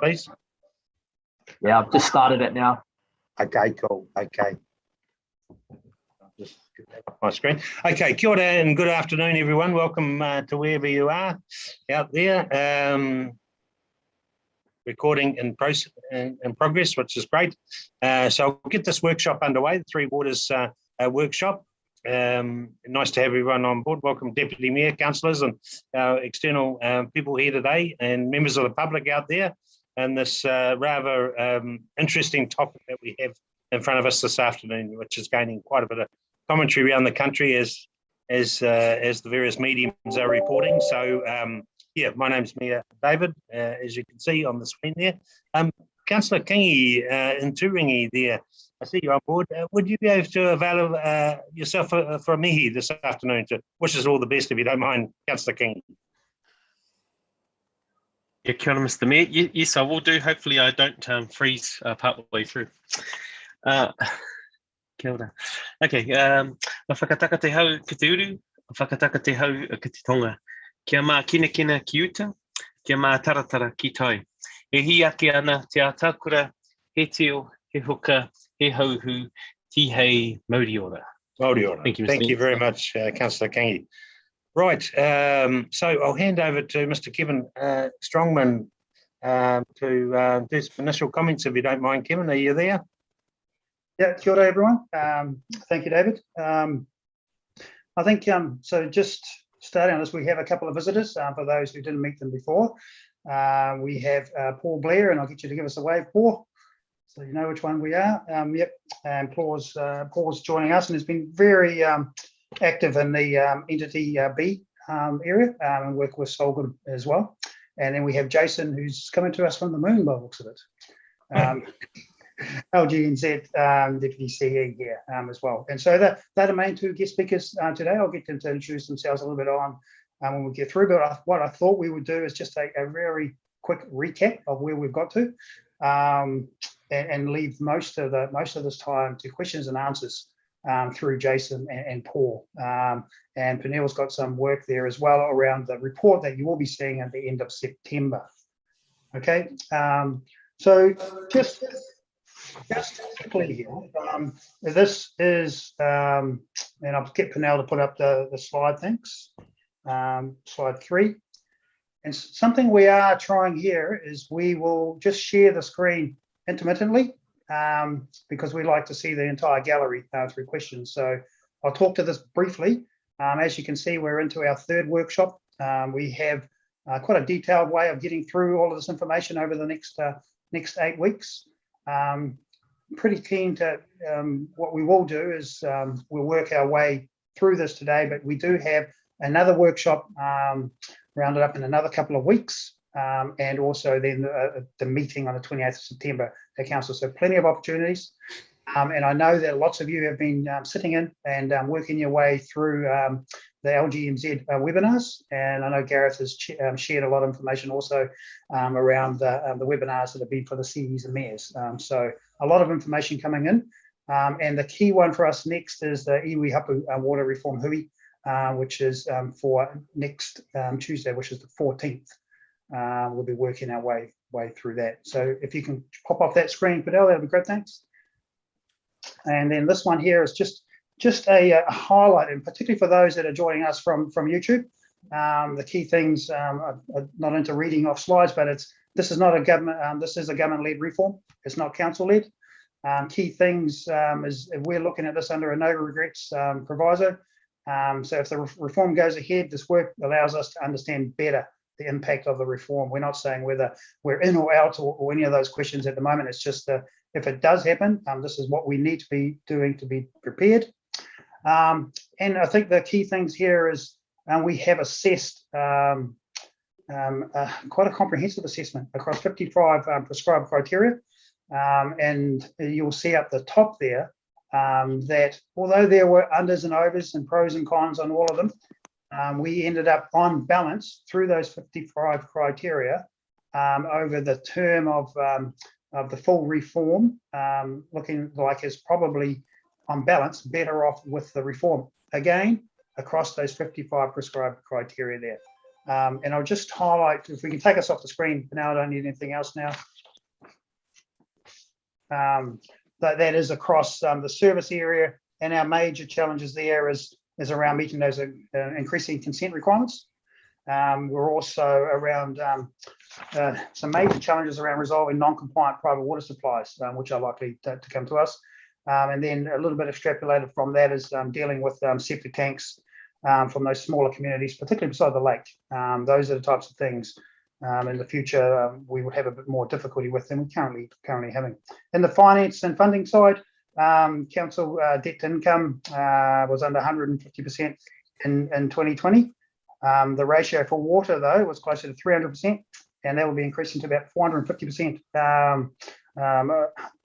please. Yeah, I've just started it now. Okay, cool. Okay. Just get that up my screen. Okay, kia ora and good afternoon, everyone. Welcome to wherever you are out there. Recording in progress, which is great. So I'll get this workshop underway, the Three Waters workshop. Nice to have everyone on board. Welcome Deputy Mayor, councillors and our external people here today and members of the public out there. And this rather interesting topic that we have in front of us this afternoon, which is gaining quite a bit of commentary around the country as the various mediums are reporting. So yeah, my name's Mayor David, as you can see on the screen there. Councillor Kingi in Turingi there, I see you on board. Would you be able to avail yourself for a mihi this afternoon to wish us all the best, if you don't mind, Councillor Kingi? Yeah, kia ora, Mr. Mayor. Yes, I will do. Hopefully I don't freeze part way through. Kia ora. Okay, ma whakataka te hau ki te uru, ma whakataka te hau ki te tonga. Kia mā kina ki uta, kia mā taratara ki tai. He hi ake ana te atakura, he teo, he hoka, he hauhu, ti hei, mauri ora. Mauri ora. Thank you, Mr. Thank Mayor. you very much, Councillor Kingi. Right, so I'll hand over to Mr. Kevin Strongman to do some initial comments, if you don't mind. Kevin, are you there? Yeah, kia ora everyone. Thank you, David. I think, so just starting on this, we have a couple of visitors, for those who didn't meet them before. We have Paul Blair, and I'll get you to give us a wave, Paul, so you know which one we are. Yep, and Paul's joining us and has been very active in the Entity B area, and work with Solgrim as well. And then we have Jason, who's coming to us from the moon by the looks of it. LGNZ Deputy CE here as well. And so they're the main two guest speakers today. I'll get them to introduce themselves a little bit on when we get through. But what I thought we would do is just take a very quick recap of where we've got to, and leave most of this time to questions and answers through Jason and Paul. And Peniel's got some work there as well around the report that you will be seeing at the end of September. Okay, so just quickly here, this is, and I'll get Penel to put up the slide, thanks. Slide 3. And something we are trying here is we will just share the screen intermittently, because we like to see the entire gallery through questions. So I'll talk to this briefly. As you can see, we're into our third workshop. We have quite a detailed way of getting through all of this information over the next 8 weeks. Pretty keen to, what we will do is we'll work our way through this today, but we do have another workshop rounded up in another couple of weeks, and also then the meeting on the 28th of September at Council. So plenty of opportunities. And I know that lots of you have been sitting in and working your way through the LGNZ webinars. And I know Gareth has shared a lot of information also around the webinars that have been for the CEs and mayors. So a lot of information coming in. And the key one for us next is the iwi hapu water reform hui, which is for next Tuesday, which is the 14th. We'll be working our way through that. So if you can pop off that screen, Fidel, that'd be great, thanks. And then this one here is just a highlight, and particularly for those that are joining us from YouTube. The key things, I'm not into reading off slides, but this is not a government, this is a government-led reform. It's not council-led. Key things is we're looking at this under a no regrets proviso. So if the reform goes ahead, this work allows us to understand better the impact of the reform. We're not saying whether we're in or out or any of those questions at the moment. It's just if it does happen, this is what we need to be doing to be prepared. And I think the key things here is we have assessed quite a comprehensive assessment across 55 prescribed criteria. And you'll see up the top there that although there were unders and overs and pros and cons on all of them, we ended up on balance through those 55 criteria over the term of the full reform, looking like it's probably on balance better off with the reform. Again, across those 55 prescribed criteria there. And I'll just highlight, if we can take us off the screen for now, I don't need anything else now. That is across the service area, and our major challenges there is around meeting those increasing consent requirements. We're also around some major challenges around resolving non-compliant private water supplies, which are likely to come to us. And then a little bit extrapolated from that is dealing with septic tanks from those smaller communities, particularly beside the lake. Those are the types of things in the future we would have a bit more difficulty with than we're currently having. In the finance and funding side, council debt to income was under 150% in 2020. The ratio for water, though, was closer to 300%, and that will be increasing to about 450%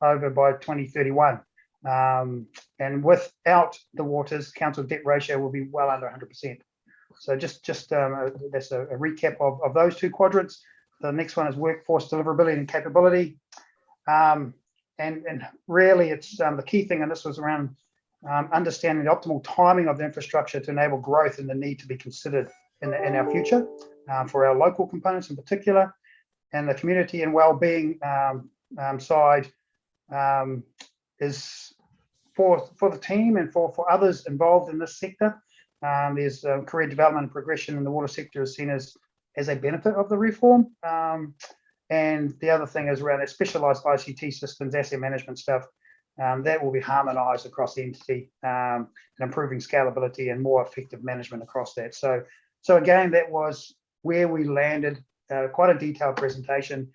over by 2031. And without the waters, council debt ratio will be well under 100%. So just that's a recap of those two quadrants. The next one is workforce deliverability and capability. And really, it's the key thing, and this was around understanding the optimal timing of the infrastructure to enable growth and the need to be considered in our future for our local components in particular, and the community and well-being side is for the team and for others involved in this sector. There's career development and progression in the water sector is seen as a benefit of the reform. And the other thing is around specialised ICT systems, asset management stuff, that will be harmonised across the entity, and improving scalability and more effective management across that. So again, that was where we landed. Quite a detailed presentation.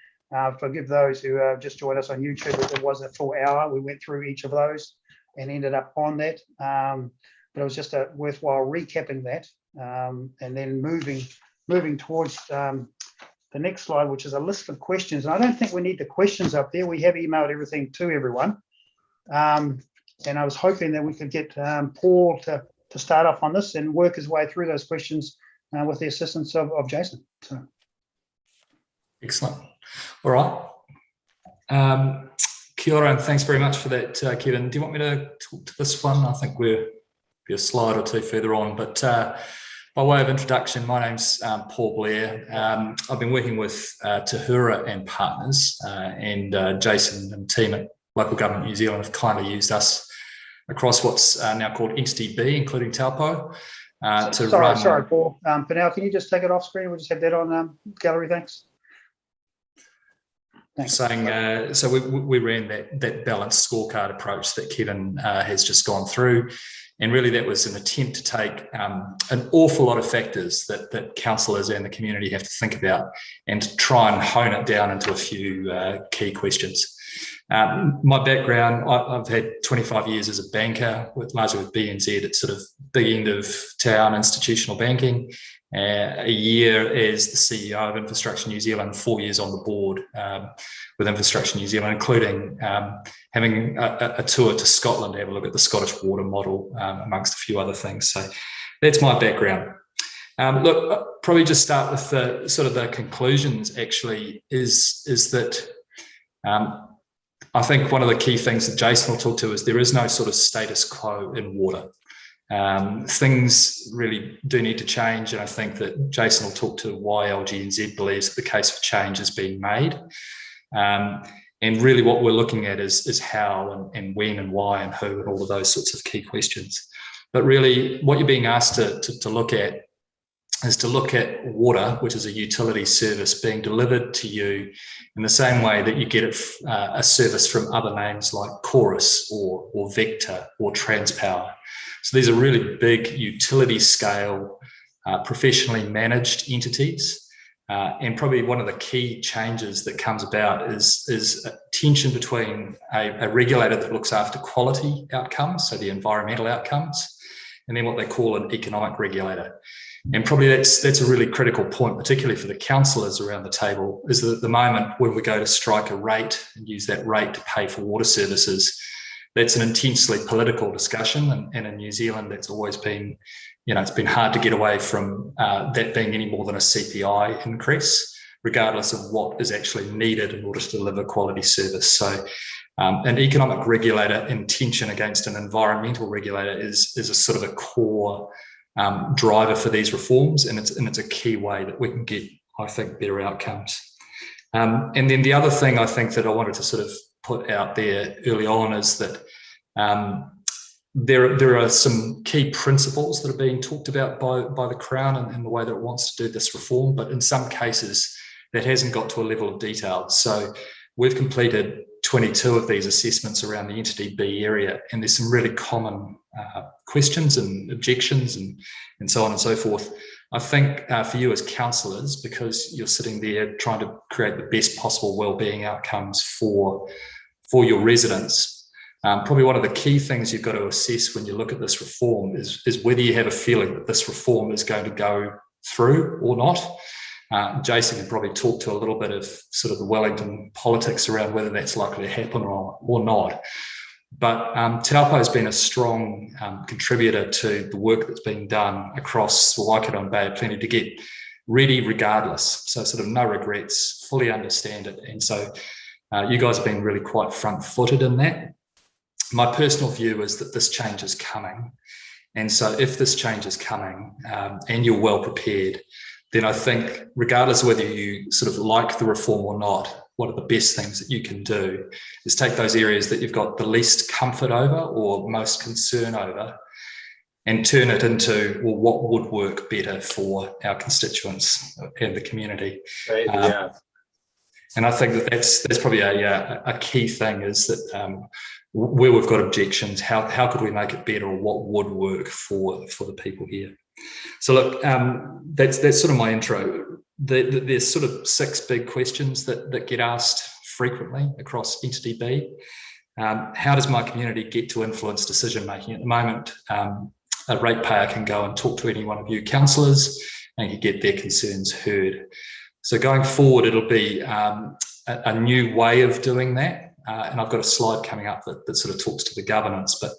Forgive those who just joined us on YouTube. It was a full hour. We went through each of those and ended up on that. But it was just a worthwhile recapping that, and then moving towards the next slide, which is a list of questions. And I don't think we need the questions up there. We have emailed everything to everyone. And I was hoping that we could get Paul to start off on this and work his way through those questions with the assistance of Jason. So. Excellent. All right. Kia ora, and thanks very much for that, Kevin. Do you want me to talk to this one? I think we'll be a slide or two further on, but by way of introduction, my name's Paul Blair. I've been working with Tahura and Partners, and Jason and team at Local Government New Zealand have kindly used us across what's now called Entity B, including Taupo. Sorry, Paul. For now, can you just take it off screen? We'll just have that on gallery. Thanks. Saying, so we ran that balanced scorecard approach that Kevin has just gone through, and really that was an attempt to take an awful lot of factors that councillors and the community have to think about and to try and hone it down into a few key questions. My background, I've had 25 years as a banker, largely with BNZ at sort of big end of town institutional banking. A year as the CEO of Infrastructure New Zealand, 4 years on the board with Infrastructure New Zealand, including having a tour to Scotland to have a look at the Scottish water model, amongst a few other things. So that's my background. Look, I'll probably just start with the sort of the conclusions. Actually, is that I think one of the key things that Jason will talk to is there is no sort of status quo in water. Things really do need to change, and I think that Jason will talk to why LGNZ believes that the case for change is being made. And really what we're looking at is how and when and why and who and all of those sorts of key questions. But really what you're being asked to look at is to look at water, which is a utility service being delivered to you in the same way that you get a service from other names like Chorus or Vector or Transpower. So these are really big utility scale, professionally managed entities. And probably one of the key changes that comes about is a tension between a regulator that looks after quality outcomes, so the environmental outcomes, and then what they call an economic regulator. And probably that's a really critical point, particularly for the councillors around the table, is that at the moment when we go to strike a rate and use that rate to pay for water services, that's an intensely political discussion. And in New Zealand, that's always been, it's been hard to get away from that being any more than a CPI increase, regardless of what is actually needed in order to deliver quality service. So an economic regulator in tension against an environmental regulator is a sort of a core driver for these reforms, and it's a key way that we can get, I think, better outcomes. And then the other thing I think that I wanted to sort of put out there early on is that there are some key principles that are being talked about by the Crown and the way that it wants to do this reform, but in some cases that hasn't got to a level of detail. So we've completed 22 of these assessments around the Entity B area, and there's some really common questions and objections and so on and so forth. I think for you as councillors, because you're sitting there trying to create the best possible wellbeing outcomes for your residents, probably one of the key things you've got to assess when you look at this reform is whether you have a feeling that this reform is going to go through or not. Jason can probably talk to a little bit of sort of the Wellington politics around whether that's likely to happen or not. But Taupo has been a strong contributor to the work that's been done across the Waikato and Bay of Plenty to get ready regardless. So sort of no regrets, fully understand it. And so you guys have been really quite front-footed in that. My personal view is that this change is coming. And so if this change is coming and you're well prepared, then I think regardless of whether you sort of like the reform or not, one of the best things that you can do is take those areas that you've got the least comfort over or most concern over and turn it into, well, what would work better for our constituents and the community. And I think that that's probably a key thing is that where we've got objections, how could we make it better or what would work for the people here. So look, that's sort of my intro. There's sort of 6 big questions that get asked frequently across Entity B. How does my community get to influence decision making? At the moment, a ratepayer can go and talk to any one of you councillors and can get their concerns heard. So going forward, it'll be a new way of doing that. And I've got a slide coming up that sort of talks to the governance, but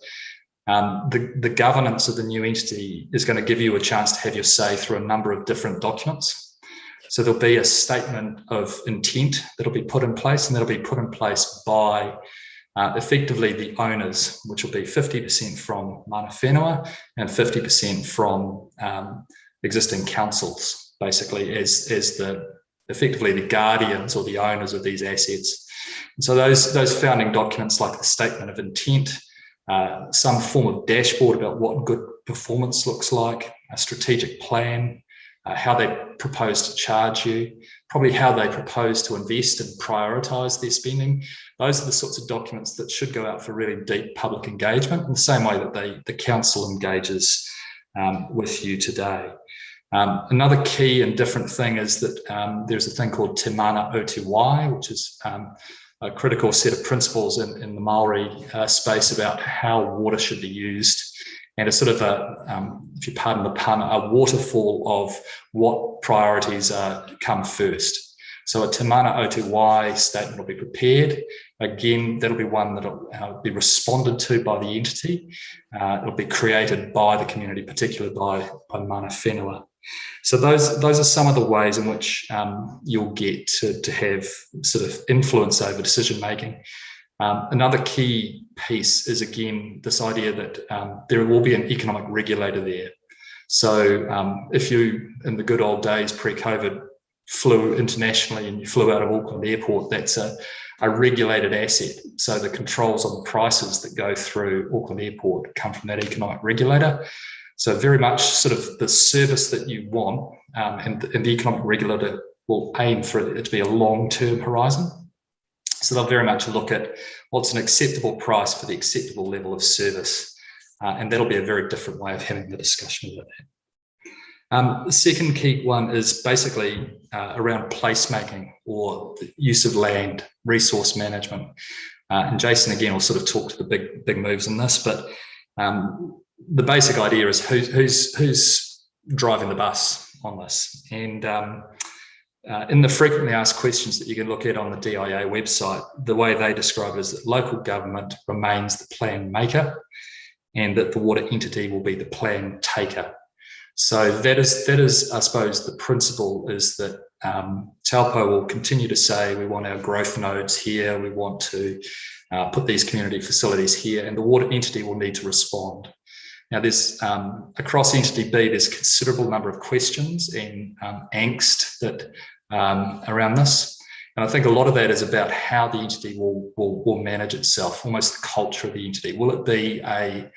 the governance of the new entity is going to give you a chance to have your say through a number of different documents. So there'll be a statement of intent that'll be put in place, and that'll be put in place by effectively the owners, which will be 50% from mana whenua and 50% from existing councils, basically as effectively the guardians or the owners of these assets. And so those founding documents like the statement of intent, some form of dashboard about what good performance looks like, a strategic plan, how they propose to charge you, probably how they propose to invest and prioritise their spending. Those are the sorts of documents that should go out for really deep public engagement in the same way that the council engages with you today. Another key and different thing is that there's a thing called Te Mana o Te Wai, which is a critical set of principles in the Maori space about how water should be used, and a sort of if you pardon the pun, a waterfall of what priorities come first. So a Te Mana o Te Wai statement will be prepared. Again, that'll be one that'll be responded to by the entity. It'll be created by the community, particularly by mana whenua. So those are some of the ways in which you'll get to have sort of influence over decision making. Another key piece is, again, this idea that there will be an economic regulator there. So if you, in the good old days pre-COVID, flew internationally and you flew out of Auckland Airport, that's a regulated asset. So the controls on the prices that go through Auckland Airport come from that economic regulator. So very much sort of the service that you want, and the economic regulator will aim for it to be a long-term horizon. So they'll very much look at what's an acceptable price for the acceptable level of service. And that'll be a very different way of having the discussion about that. The second key one is basically around placemaking or the use of land, resource management. And Jason, again, will sort of talk to the big moves in this, but the basic idea is who's driving the bus on this. And in the frequently asked questions that you can look at on the DIA website, the way they describe it is that local government remains the plan maker and that the water entity will be the plan taker. So that is, I suppose, the principle is that Taupo will continue to say we want our growth nodes here, we want to put these community facilities here, and the water entity will need to respond. Now, there's across entity B, there's a considerable number of questions and angst that around this. And I think a lot of that is about how the entity will manage itself, almost the culture of the entity. Will it be a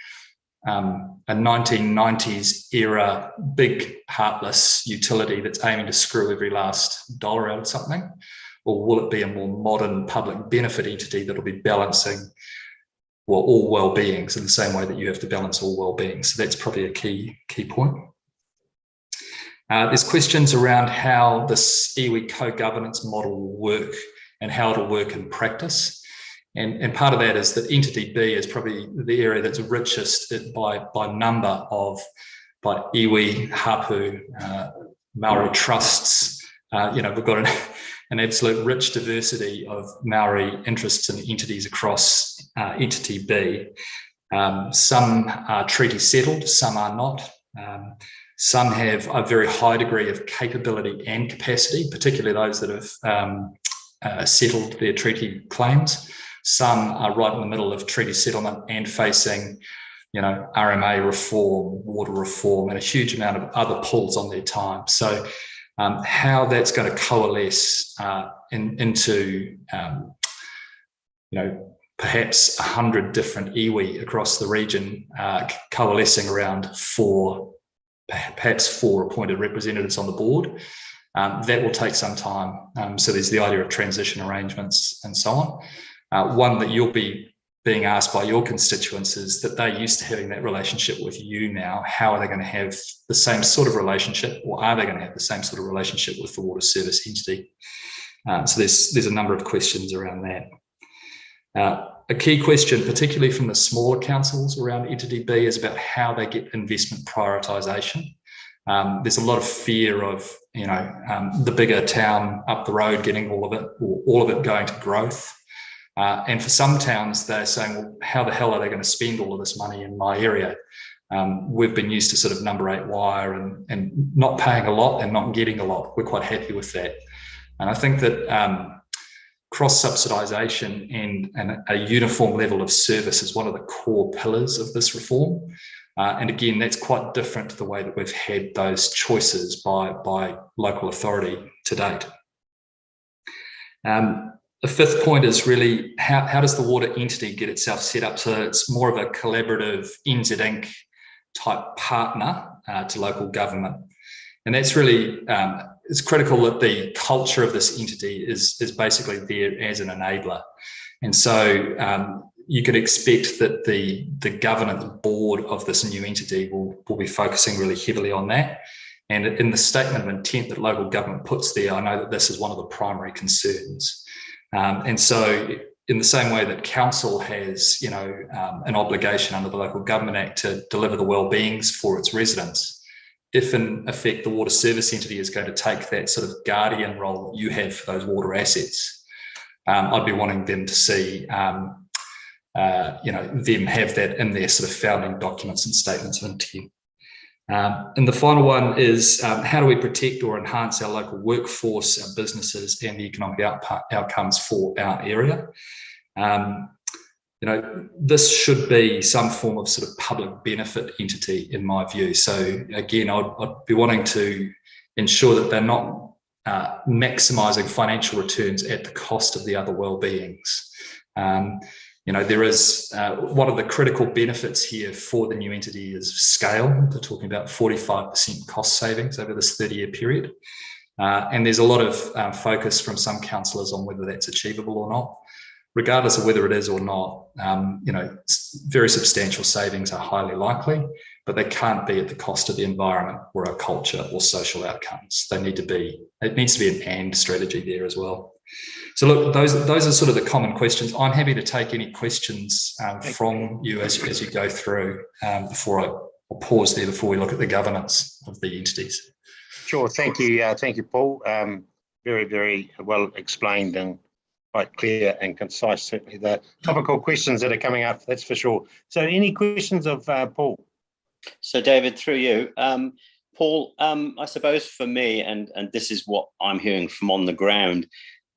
1990s era big heartless utility that's aiming to screw every last dollar out of something? Or will it be a more modern public benefit entity that will be balancing all well-beings in the same way that you have to balance all well-beings? So that's probably a key point. There's questions around how this iwi co-governance model will work and how it'll work in practice. And part of that is that entity B is probably the area that's richest by number of iwi, hapu, Maori trusts. We've got an absolute rich diversity of Maori interests and entities across entity B. Some are treaty settled, some are not. Some have a very high degree of capability and capacity, particularly those that have settled their treaty claims. Some are right in the middle of treaty settlement and facing, RMA reform, water reform, and a huge amount of other pulls on their time. So how that's going to coalesce into, perhaps 100 different iwi across the region coalescing around perhaps four appointed representatives on the board. That will take some time. So there's the idea of transition arrangements and so on. One that you'll be being asked by your constituents is that they're used to having that relationship with you now. How are they going to have the same sort of relationship, or are they going to have the same sort of relationship with the water service entity? So there's a number of questions around that. A key question, particularly from the smaller councils around entity B, is about how they get investment prioritisation. There's a lot of fear of, the bigger town up the road getting all of it, or all of it going to growth. And for some towns, they're saying, well, how the hell are they going to spend all of this money in my area? We've been used to sort of number 8 wire and not paying a lot and not getting a lot. We're quite happy with that. And I think that cross-subsidisation and a uniform level of service is one of the core pillars of this reform. And again, that's quite different to the way that we've had those choices by local authority to date. The fifth point is really how does the water entity get itself set up so that it's more of a collaborative NZ Inc. type partner to local government. And that's really, it's critical that the culture of this entity is basically there as an enabler. And so you could expect that the governance board of this new entity will be focusing really heavily on that. And in the statement of intent that local government puts there, I know that this is one of the primary concerns. And so in the same way that council has, an obligation under the Local Government Act to deliver the well-beings for its residents, if in effect the water service entity is going to take that sort of guardian role that you have for those water assets, I'd be wanting them to see, them have that in their sort of founding documents and statements of intent. And the final one is how do we protect or enhance our local workforce, our businesses, and the economic outcomes for our area? This should be some form of sort of public benefit entity, in my view. So again, I'd be wanting to ensure that they're not maximising financial returns at the cost of the other well-beings. There is one of the critical benefits here for the new entity is scale. They're talking about 45% cost savings over this 30-year period. And there's a lot of focus from some councillors on whether that's achievable or not. Regardless of whether it is or not, very substantial savings are highly likely, but they can't be at the cost of the environment or our culture or social outcomes. It needs to be an and strategy there as well. So look, those are sort of the common questions. I'm happy to take any questions from you as you go through before I'll pause there before we look at the governance of the entities. Sure, thank you, Paul. Very, very well explained and quite clear and concise. Certainly the topical questions that are coming up, that's for sure. So any questions of Paul? So David, through you. Paul, I suppose for me, and this is what I'm hearing from on the ground,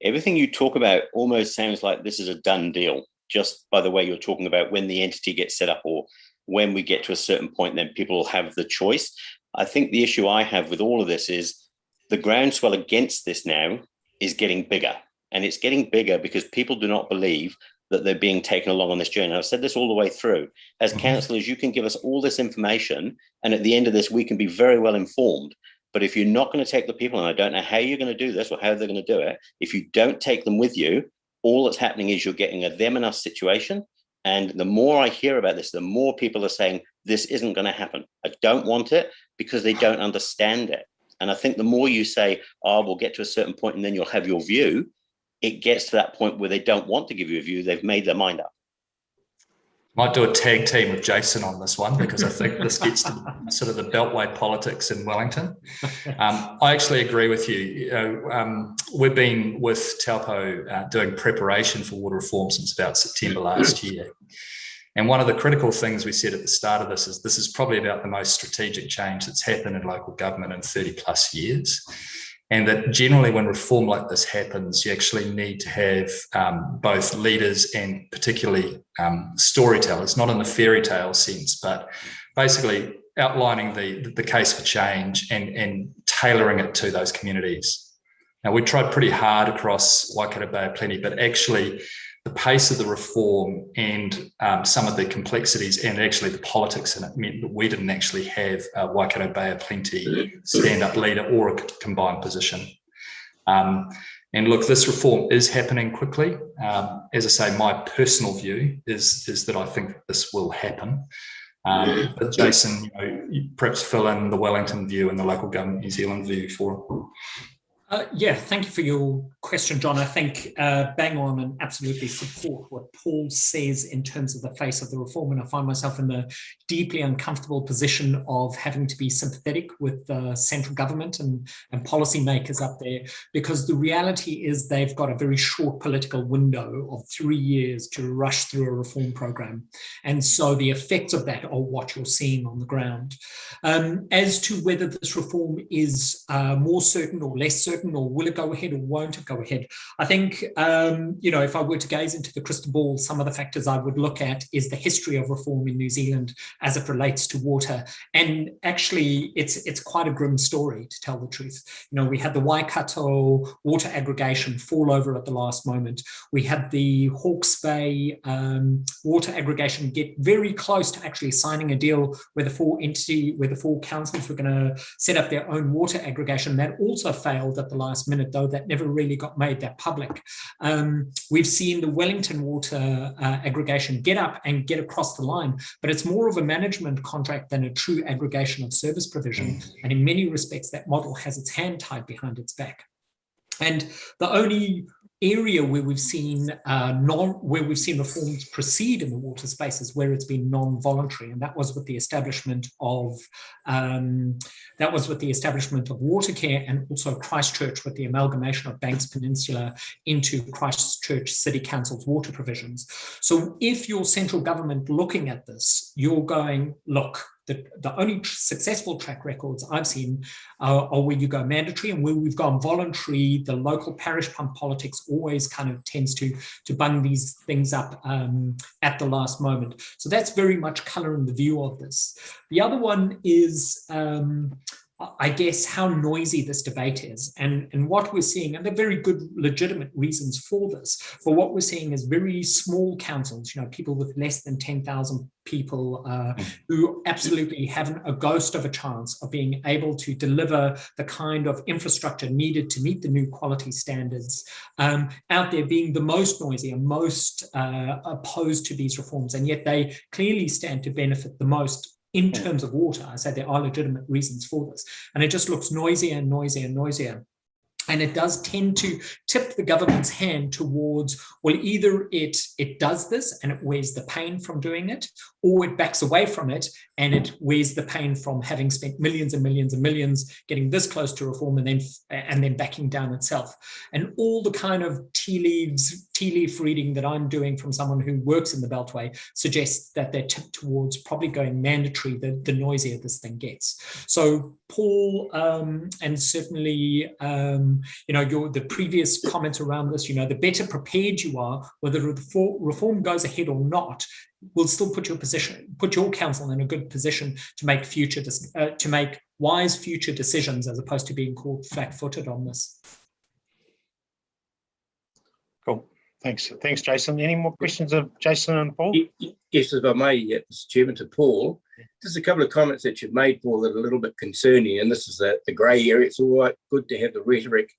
everything you talk about almost sounds like this is a done deal, just by the way you're talking about when the entity gets set up or when we get to a certain point, then people will have the choice. I think the issue I have with all of this is the groundswell against this now is getting bigger. And it's getting bigger because people do not believe that they're being taken along on this journey. And I've said this all the way through. As councillors, you can give us all this information, and at the end of this, we can be very well informed. But if you're not going to take the people, and I don't know how you're going to do this or how they're going to do it, if you don't take them with you, all that's happening is you're getting a them and us situation. And the more I hear about this, the more people are saying, this isn't going to happen. I don't want it, because they don't understand it. And I think the more you say, oh, we'll get to a certain point and then you'll have your view, it gets to that point where they don't want to give you a view. They've made their mind up. Might do a tag team with Jason on this one, because I think this gets to sort of the beltway politics in Wellington. I actually agree with you. We've been with Taupo doing preparation for water reform since about September last year. And one of the critical things we said at the start of this is probably about the most strategic change that's happened in local government in 30 plus years. And that generally when reform like this happens, you actually need to have both leaders and particularly storytellers, not in the fairy tale sense, but basically outlining the case for change and tailoring it to those communities. Now, we tried pretty hard across Waikato Bay of Plenty, but actually the pace of the reform and some of the complexities and actually the politics in it meant that we didn't actually have a Waikato Bay of Plenty stand-up leader or a combined position. And look, this reform is happening quickly. As I say, my personal view is that I think this will happen. But Jason, you perhaps fill in the Wellington view and the local government New Zealand view for Yeah, thank you for your question, John. I think bang on and absolutely support what Paul says in terms of the face of the reform. And I find myself in the deeply uncomfortable position of having to be sympathetic with the central government and policymakers up there, because the reality is they've got a very short political window of 3 years to rush through a reform program. And so the effects of that are what you're seeing on the ground. As to whether this reform is more certain or less certain, or will it go ahead or won't it go ahead? I think, if I were to gaze into the crystal ball, some of the factors I would look at is the history of reform in New Zealand as it relates to water. And actually, it's quite a grim story, to tell the truth. We had the Waikato water aggregation fall over at the last moment. We had the Hawke's Bay water aggregation get very close to actually signing a deal where the four councils were going to set up their own water aggregation. That also failed at the last minute, though. That never really got made that public. We've seen the Wellington water aggregation get up and get across the line, but it's more of a management contract than a true aggregation of service provision. And in many respects, that model has its hand tied behind its back. And the only area where we've seen reforms proceed in the water space is where it's been non-voluntary, and that was with the establishment of Watercare, and also Christchurch with the amalgamation of Banks Peninsula into Christchurch City Council's water provisions. So if you're central government looking at this, you're going, look, the only successful track records I've seen are where you go mandatory, and where we've gone voluntary, the local parish pump politics always kind of tends to bung these things up at the last moment. So that's very much colouring the view of this. The other one is, I guess, how noisy this debate is, and what we're seeing, and there are very good legitimate reasons for this, but what we're seeing is very small councils, people with less than 10,000 people who absolutely haven't a ghost of a chance of being able to deliver the kind of infrastructure needed to meet the new quality standards, out there being the most noisy and most opposed to these reforms, and yet they clearly stand to benefit the most in terms of water. I say there are legitimate reasons for this, and it just looks noisier and noisier and noisier. And it does tend to tip the government's hand towards, well, either it does this and it wears the pain from doing it, or it backs away from it and it wears the pain from having spent millions and millions and millions getting this close to reform and then backing down itself. And all the kind of tea leaf reading that I'm doing from someone who works in the Beltway suggests that they're tipped towards probably going mandatory the noisier this thing gets. So Paul, and certainly the previous comments around this, the better prepared you are, whether the reform goes ahead or not, will still put your council in a good position to make wise future decisions, as opposed to being caught flat-footed on this. Cool. Thanks, Jason. Any more questions of Jason and Paul? Yes, if I may, Mr. Chairman, to Paul. Just a couple of comments that you've made, Paul, that are a little bit concerning, and this is the grey area. It's all right, good to have the rhetoric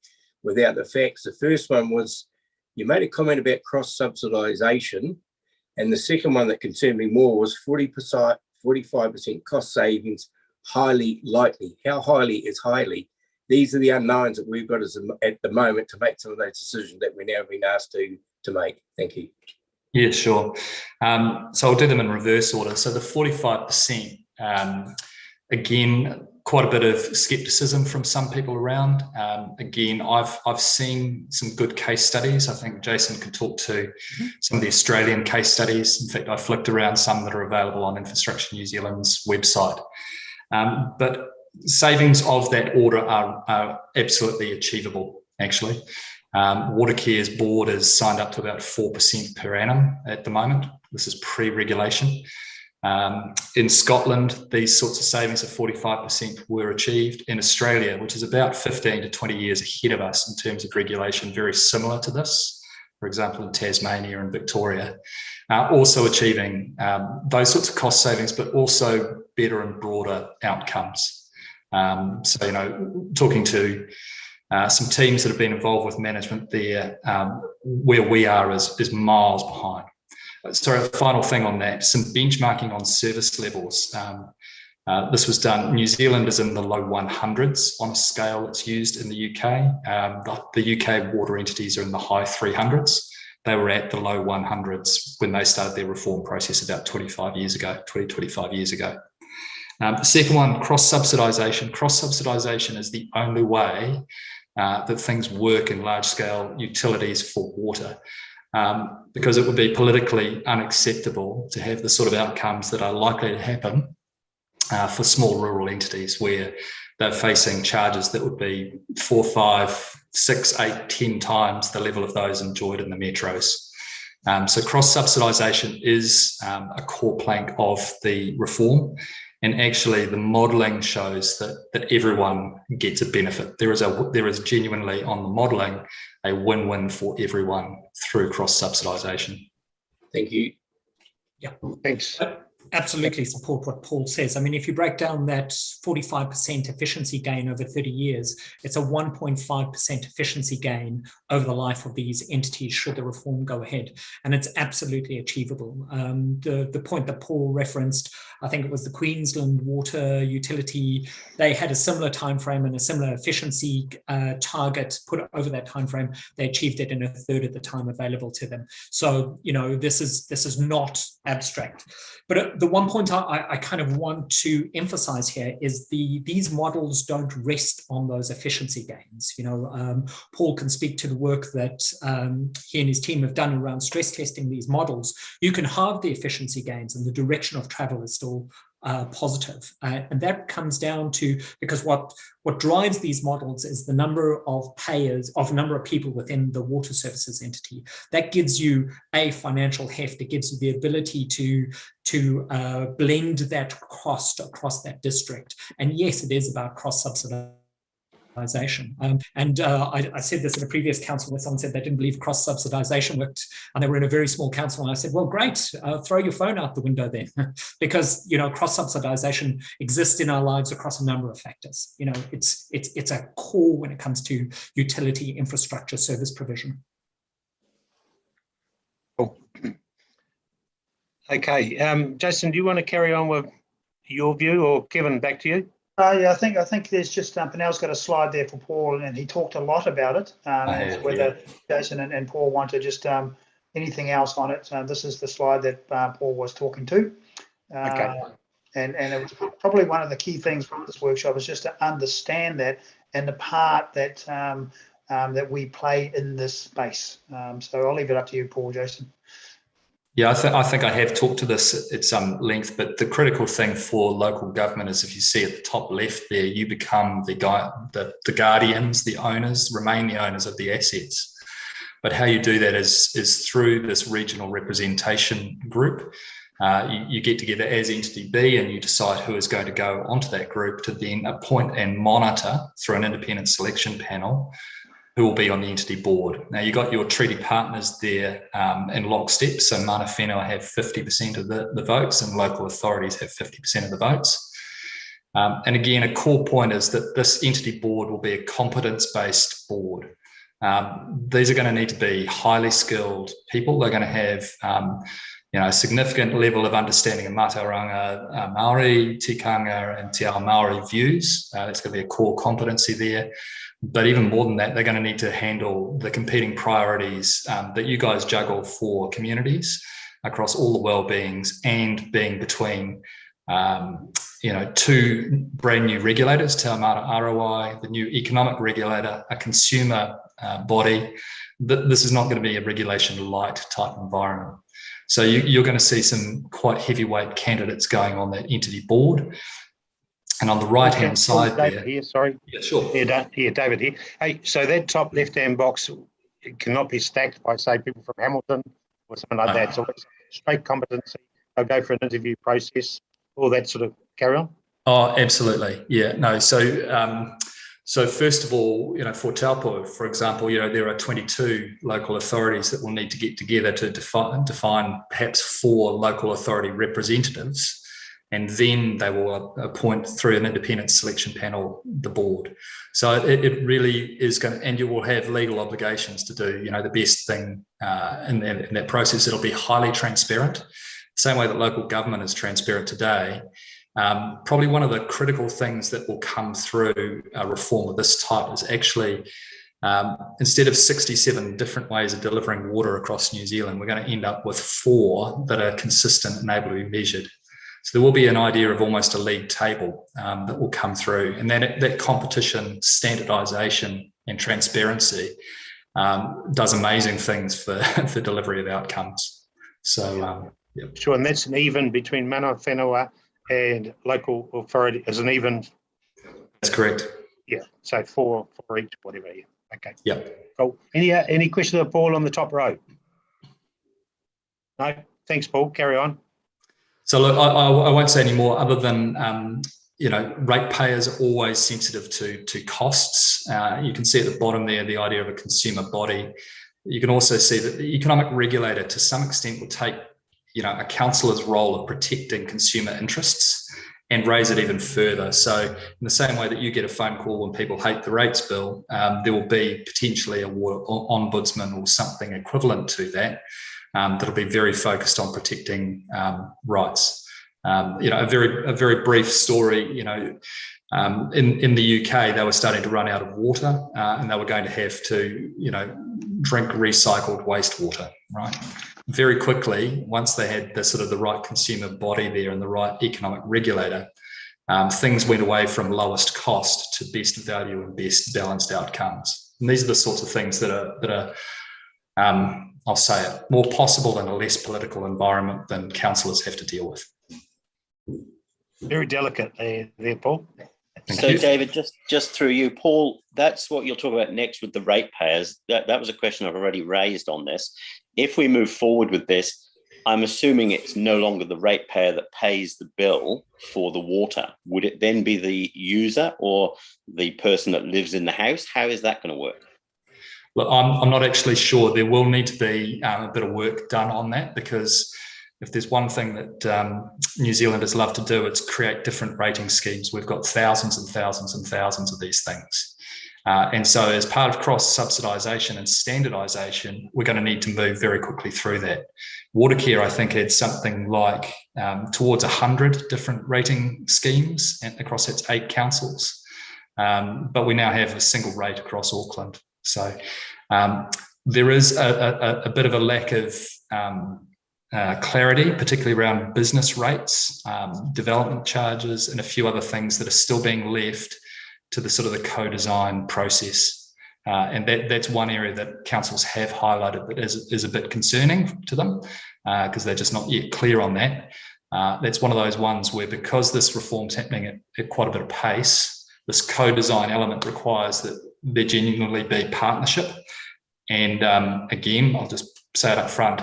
without the facts. The first one was, you made a comment about cross-subsidisation, and the second one that concerned me more was 45% cost savings, highly likely. How highly is highly? These are the unknowns that we've got at the moment to make some of those decisions that we're now being asked to make. Thank you. Yeah, sure. So I'll do them in reverse order. So the 45%, again, quite a bit of scepticism from some people around. Again, I've seen some good case studies. I think Jason could talk to some of the Australian case studies. In fact, I flicked around some that are available on Infrastructure New Zealand's website. But savings of that order are absolutely achievable, actually. Watercare's board is signed up to about 4% per annum at the moment. This is pre-regulation. In Scotland, these sorts of savings of 45% were achieved. In Australia, which is about 15 to 20 years ahead of us in terms of regulation, very similar to this, for example, in Tasmania and Victoria, also achieving those sorts of cost savings, but also better and broader outcomes. So, talking to some teams that have been involved with management there, where we are is miles behind. So a final thing on that, some benchmarking on service levels. This was done, New Zealand is in the low 100s on a scale that's used in the UK. The UK water entities are in the high 300s. They were at the low 100s when they started their reform process about 25 years ago. The second one, cross-subsidisation. Cross-subsidisation is the only way that things work in large-scale utilities for water, because it would be politically unacceptable to have the sort of outcomes that are likely to happen for small rural entities where they're facing charges that would be 4, 5, 6, 8, 10 times the level of those enjoyed in the metros. So cross-subsidisation is a core plank of the reform. And actually, the modelling shows that everyone gets a benefit. There is genuinely, on the modelling, a win-win for everyone through cross-subsidisation. Thank you. Yeah, thanks. Absolutely support what Paul says. I mean, if you break down that 45% efficiency gain over 30 years, it's a 1.5% efficiency gain over the life of these entities should the reform go ahead. And it's absolutely achievable. The point that Paul referenced, I think it was the Queensland water utility, they had a similar time frame and a similar efficiency target put over that time frame. They achieved it in a third of the time available to them. So, you know, this is not abstract. But the one point I kind of want to emphasize here is these models don't rest on those efficiency gains. You know, Paul can speak to the work that he and his team have done around stress testing these models. You can halve the efficiency gains and the direction of travel is still positive. And that comes down to, because what drives these models is the number of payers, of number of people within the water services entity. That gives you a financial heft. It gives you the ability to blend that cost across that district. And yes, it is about cross-subsidization. I said this in a previous council where someone said they didn't believe cross-subsidisation worked, and they were in a very small council, and I said, well, great, throw your phone out the window then, because, you know, cross-subsidisation exists in our lives across a number of factors. You know, it's a core when it comes to utility infrastructure service provision. Cool. Okay, Jason, do you want to carry on with your view, or Kevin, back to you? Yeah, I think there's just Panel's got a slide there for Paul, and he talked a lot about it. Whether Jason and Paul want to just anything else on it, this is the slide that Paul was talking to. Okay. And it was probably one of the key things from this workshop is just to understand that and the part that that we play in this space. So I'll leave it up to you, Paul, Jason. Yeah, I think I have talked to this at some length, but the critical thing for local government is, if you see at the top left there, you become the guardians, the owners, remain the owners of the assets. But how you do that is through this regional representation group. You get together as entity B and you decide who is going to go onto that group to then appoint and monitor through an independent selection panel who will be on the entity board. Now, you've got your treaty partners there in lockstep. So mana whenua have 50% of the votes and local authorities have 50% of the votes. And again, a core point is that this entity board will be a competence-based board. These are going to need to be highly skilled people. They're going to have a significant level of understanding of Mātauranga Māori, tikanga and te ao Māori views. That's going to be a core competency there. But even more than that, they're going to need to handle the competing priorities that you guys juggle for communities across all the well-beings and being between two brand new regulators, Te Amara ROI, the new economic regulator, a consumer body. This is not going to be a regulation light type environment. So you're going to see some quite heavyweight candidates going on that entity board. And on the right-hand side David there, here, sorry. Yeah, sure. Here, David here. Hey, so that top left-hand box, it cannot be stacked by, say, people from Hamilton or something like that. So it's straight competency. They'll go for an interview process, all that sort of carry on. Oh, absolutely. Yeah, no. So first of all, for Taupo, for example, there are 22 local authorities that will need to get together to define perhaps 4 local authority representatives, and then they will appoint through an independent selection panel the board. So it really is going to, and you will have legal obligations to do, the best thing in that process. It'll be highly transparent, same way that local government is transparent today. Probably one of the critical things that will come through a reform of this type is actually, instead of 67 different ways of delivering water across New Zealand, we're going to end up with 4 that are consistent and able to be measured. So there will be an idea of almost a league table that will come through, and that competition, standardisation and transparency does amazing things for delivery of outcomes. So, yeah. Sure, and that's an even between mana whenua and local authority as an even. That's correct. Yeah, so 4 for each, whatever. Yeah. Okay. Yep. Cool. Any questions of Paul on the top row? No. Thanks, Paul. Carry on. So look, I won't say any more other than ratepayers are always sensitive to costs. You can see at the bottom there the idea of a consumer body. You can also see that the economic regulator to some extent will take a councillor's role of protecting consumer interests and raise it even further. So in the same way that you get a phone call when people hate the rates bill, there will be potentially a water ombudsman or something equivalent to that that'll be very focused on protecting rights. A very brief story, in the UK, they were starting to run out of water and they were going to have to, drink recycled wastewater, right? Very quickly, once they had the right consumer body there and the right economic regulator, things went away from lowest cost to best value and best balanced outcomes. And these are the sorts of things that are I'll say it, more possible in a less political environment than councillors have to deal with. Very delicate there, Paul. So, David, just through you, Paul, that's what you'll talk about next with the ratepayers. That was a question I've already raised on this. If we move forward with this, I'm assuming it's no longer the ratepayer that pays the bill for the water. Would it then be the user or the person that lives in the house? How is that going to work? Look, I'm not actually sure. There will need to be a bit of work done on that, because if there's one thing that New Zealanders love to do, it's create different rating schemes. We've got thousands and thousands and thousands of these things. And so as part of cross-subsidisation and standardisation, we're going to need to move very quickly through that. Watercare, I think, had something like towards 100 different rating schemes across its 8 councils. But we now have a single rate across Auckland. So there is a bit of a lack of clarity, particularly around business rates, development charges, and a few other things that are still being left to the the co-design process. And that's one area that councils have highlighted that is a bit concerning to them, because they're just not yet clear on that. That's one of those ones where, because this reform's happening at quite a bit of pace, this co-design element requires that there genuinely be partnership. And again, I'll just say it up front,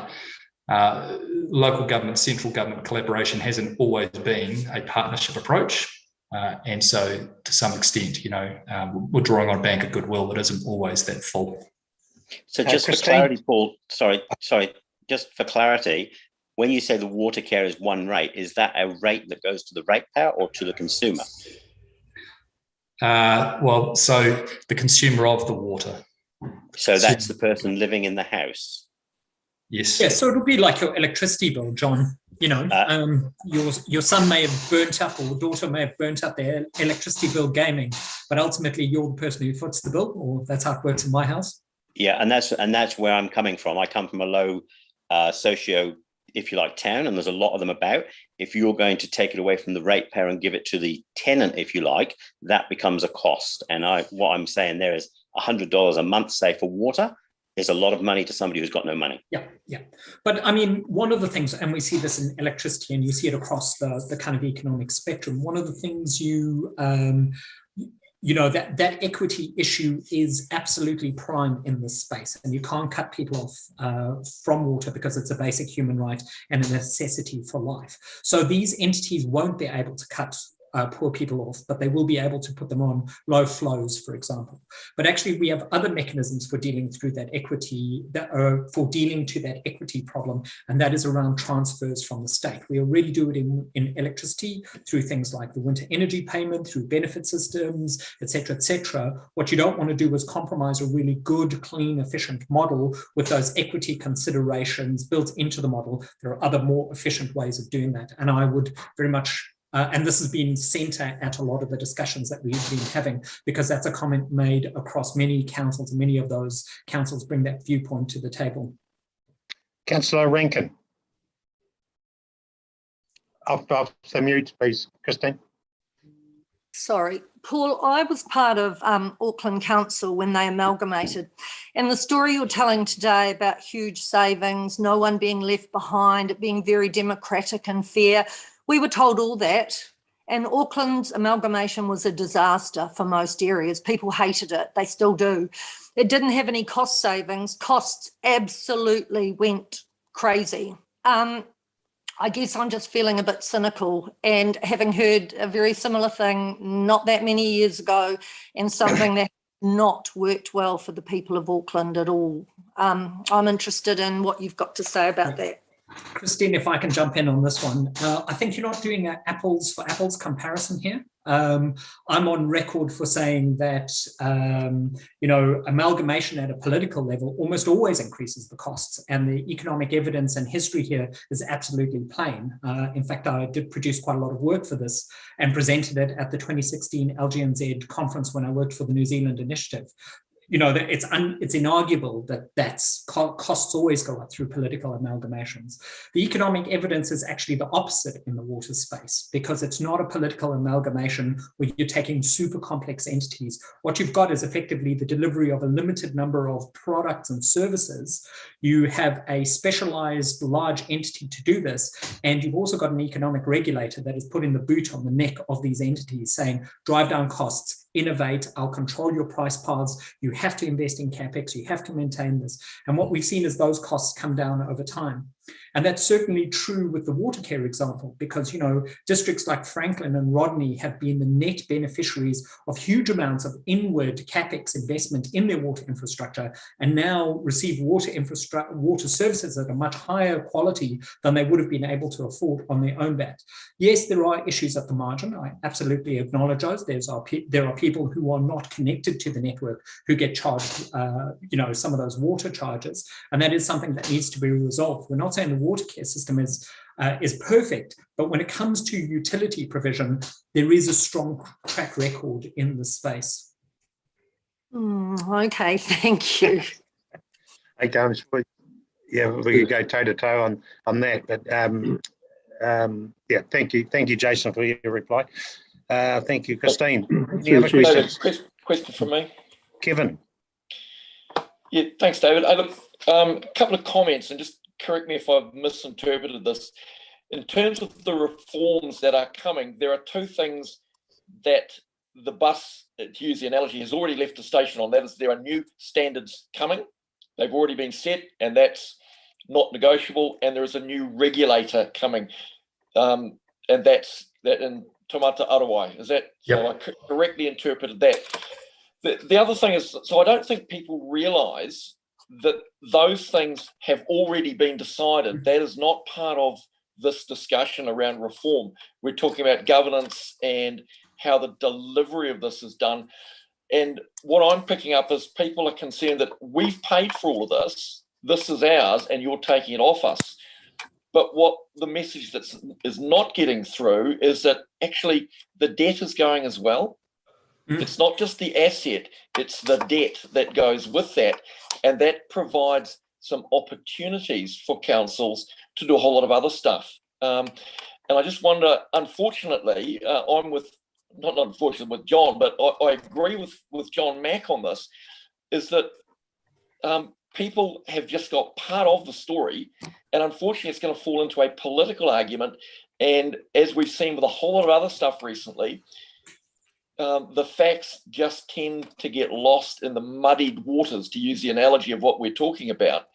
local government, central government collaboration hasn't always been a partnership approach. And so to some extent, we're drawing on a bank of goodwill that isn't always that full. So just for clarity, Paul, sorry, just for clarity, when you say the water care is one rate, is that a rate that goes to the ratepayer or to the consumer? Well, so the consumer of the water. So that's the person living in the house. Yes. Yeah, so it'll be like your electricity bill, John. Your son may have burnt up, or daughter may have burnt up their electricity bill gaming, but ultimately you're the person who foots the bill, or that's how it works in my house. Yeah, and that's where I'm coming from. I come from a low socio, if you like, town, and there's a lot of them about. If you're going to take it away from the ratepayer and give it to the tenant, if you like, that becomes a cost. And what I'm saying there is $100 a month, say, for water is a lot of money to somebody who's got no money. Yeah. But I mean, one of the things, and we see this in electricity, and you see it across the kind of economic spectrum, one of the things that equity issue is absolutely prime in this space, and you can't cut people off from water because it's a basic human right and a necessity for life. So these entities won't be able to cut poor people off, but they will be able to put them on low flows, for example. But actually, we have other mechanisms for dealing through that equity, for dealing to that equity problem, and that is around transfers from the state. We already do it in electricity through things like the winter energy payment, through benefit systems, etc., etc. What you don't want to do is compromise a really good, clean, efficient model with those equity considerations built into the model. There are other more efficient ways of doing that, and I would very much and this has been centre at a lot of the discussions that we've been having, because that's a comment made across many councils, and many of those councils bring that viewpoint to the table. Councillor Rankin. Off the mute, please, Christine. Sorry, Paul, I was part of Auckland Council when they amalgamated, and the story you're telling today about huge savings, no one being left behind, it being very democratic and fair, we were told all that, and Auckland's amalgamation was a disaster for most areas. People hated it, they still do. It didn't have any cost savings, costs absolutely went crazy. I guess I'm just feeling a bit cynical, and having heard a very similar thing not that many years ago, and something that not worked well for the people of Auckland at all. I'm interested in what you've got to say about that. Christine, if I can jump in on this one, I think you're not doing an apples for apples comparison here. I'm on record for saying that, amalgamation at a political level almost always increases the costs, and the economic evidence and history here is absolutely plain. In fact, I did produce quite a lot of work for this and presented it at the 2016 LGNZ conference when I worked for the New Zealand Initiative. It's inarguable that costs always go up through political amalgamations. The economic evidence is actually the opposite in the water space, because it's not a political amalgamation where you're taking super complex entities. What you've got is effectively the delivery of a limited number of products and services. You have a specialized large entity to do this, and you've also got an economic regulator that is putting the boot on the neck of these entities, saying, drive down costs, innovate, I'll control your price paths, you have to invest in CapEx, you have to maintain this. And what we've seen is those costs come down over time. And that's certainly true with the water care example, because, districts like Franklin and Rodney have been the net beneficiaries of huge amounts of inward CapEx investment in their water infrastructure, and now receive water services at a much higher quality than they would have been able to afford on their own bat. Yes, there are issues at the margin. I absolutely acknowledge those. There are people who are not connected to the network who get charged, some of those water charges, and that is something that needs to be resolved. We're not saying the water care system is perfect, but when it comes to utility provision, there is a strong track record in this space. Okay, thank you. Okay, I'm sure, we could go toe to toe on that, but thank you, Jason, for your reply. Thank you, Christine. Any other questions? Question from me. Kevin. Yeah, thanks, David. A couple of comments, and just correct me if I've misinterpreted this. In terms of the reforms that are coming, there are two things that the bus, to use the analogy, has already left the station on. That is, there are new standards coming. They've already been set, and that's not negotiable, and there is a new regulator coming, and that's that in Tamata Arawai. Is that so? I correctly interpreted that. The other thing is, so I don't think people realise that those things have already been decided. That is not part of this discussion around reform. We're talking about governance and how the delivery of this is done. And what I'm picking up is people are concerned that we've paid for all of this. This is ours, and you're taking it off us. But what the message that is not getting through is that actually the debt is going as well. It's not just the asset, it's the debt that goes with that. And that provides some opportunities for councils to do a whole lot of other stuff. And I just wonder, unfortunately, I'm with, not unfortunately with John, but I agree with John Mack on this, is that people have just got part of the story, and unfortunately it's going to fall into a political argument. And as we've seen with a whole lot of other stuff recently, the facts just tend to get lost in the muddied waters, to use the analogy of what we're talking about.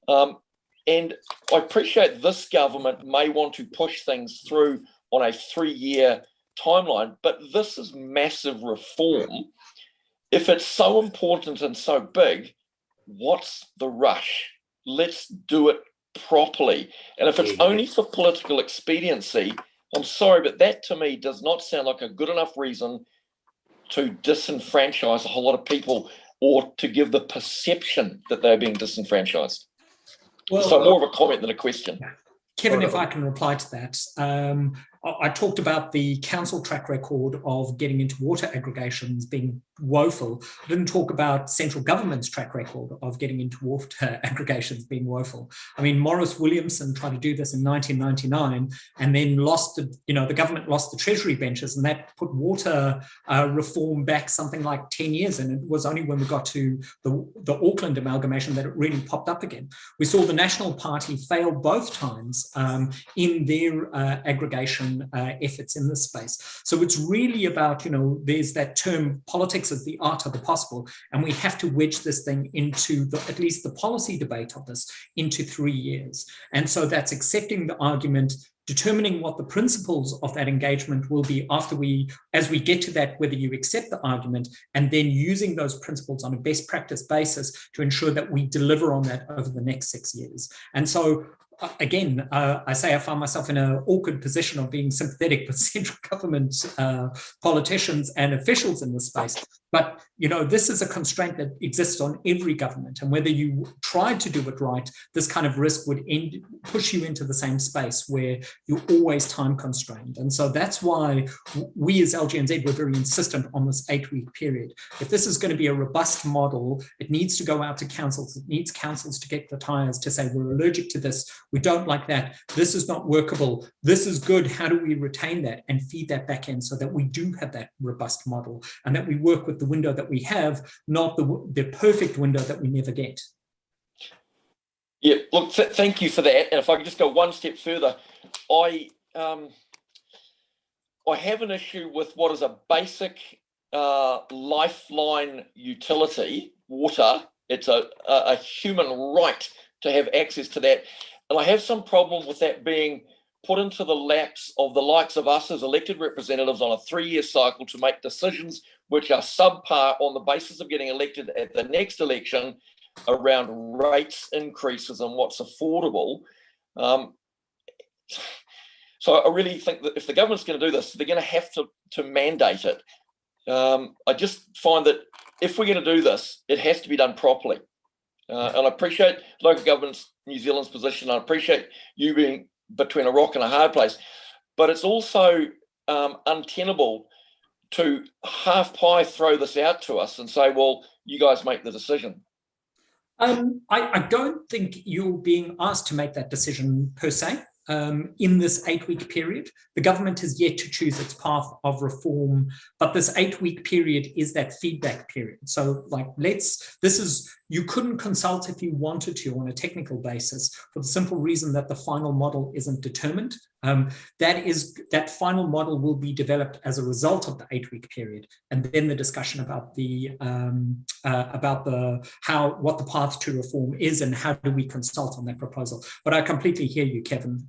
And I appreciate this government may want to push things through on a 3-year timeline, but this is massive reform. If it's so important and so big, what's the rush? Let's do it properly. And if it's only for political expediency, I'm sorry, but that to me does not sound like a good enough reason to disenfranchise a whole lot of people, or to give the perception that they're being disenfranchised. Well, so more of a comment than a question. Kevin, if I can reply to that. I talked about the council track record of getting into water aggregations being woeful. I didn't talk about central government's track record of getting into water aggregations being woeful. I mean, Maurice Williamson tried to do this in 1999 and then lost the government lost the treasury benches, and that put water reform back something like 10 years. And it was only when we got to the Auckland amalgamation that it really popped up again. We saw the National Party fail both times in their aggregation efforts in this space. So it's really about, there's that term, politics is the art of the possible, and we have to wedge this thing into at least the policy debate of this into 3 years. And so that's accepting the argument, determining what the principles of that engagement will be as we get to that, whether you accept the argument, and then using those principles on a best practice basis to ensure that we deliver on that over the next 6 years. And so again, I say I found myself in an awkward position of being sympathetic with central government politicians and officials in this space. But, this is a constraint that exists on every government. And whether you tried to do it right, this kind of risk would push you into the same space where you're always time constrained. And so that's why we as LGNZ were very insistent on this 8-week period. If this is going to be a robust model, it needs to go out to councils. It needs councils to get the tires to say, we're allergic to this. We don't like that. This is not workable. This is good. How do we retain that and feed that back in so that we do have that robust model, and that we work with the window that we have, not the perfect window that we never get. Yeah, look, thank you for that. And if I could just go one step further, I have an issue with what is a basic lifeline utility, water. It's a human right to have access to that. And I have some problem with that being put into the laps of the likes of us as elected representatives on a 3-year cycle to make decisions which are subpar on the basis of getting elected at the next election around rates increases and what's affordable. So I really think that if the government's going to do this, they're going to have to mandate it. I just find that if we're going to do this, it has to be done properly. And I appreciate local governments, New Zealand's position. I appreciate you being between a rock and a hard place, but it's also untenable to half pie throw this out to us and say, well, you guys make the decision. I don't think you're being asked to make that decision per se. In this 8-week period, the government has yet to choose its path of reform, but this 8-week period is that feedback period. So You couldn't consult if you wanted to on a technical basis for the simple reason that the final model isn't determined. That final model will be developed as a result of the 8-week period, and then the discussion about what the path to reform is and how do we consult on that proposal. But I completely hear you, Kevin.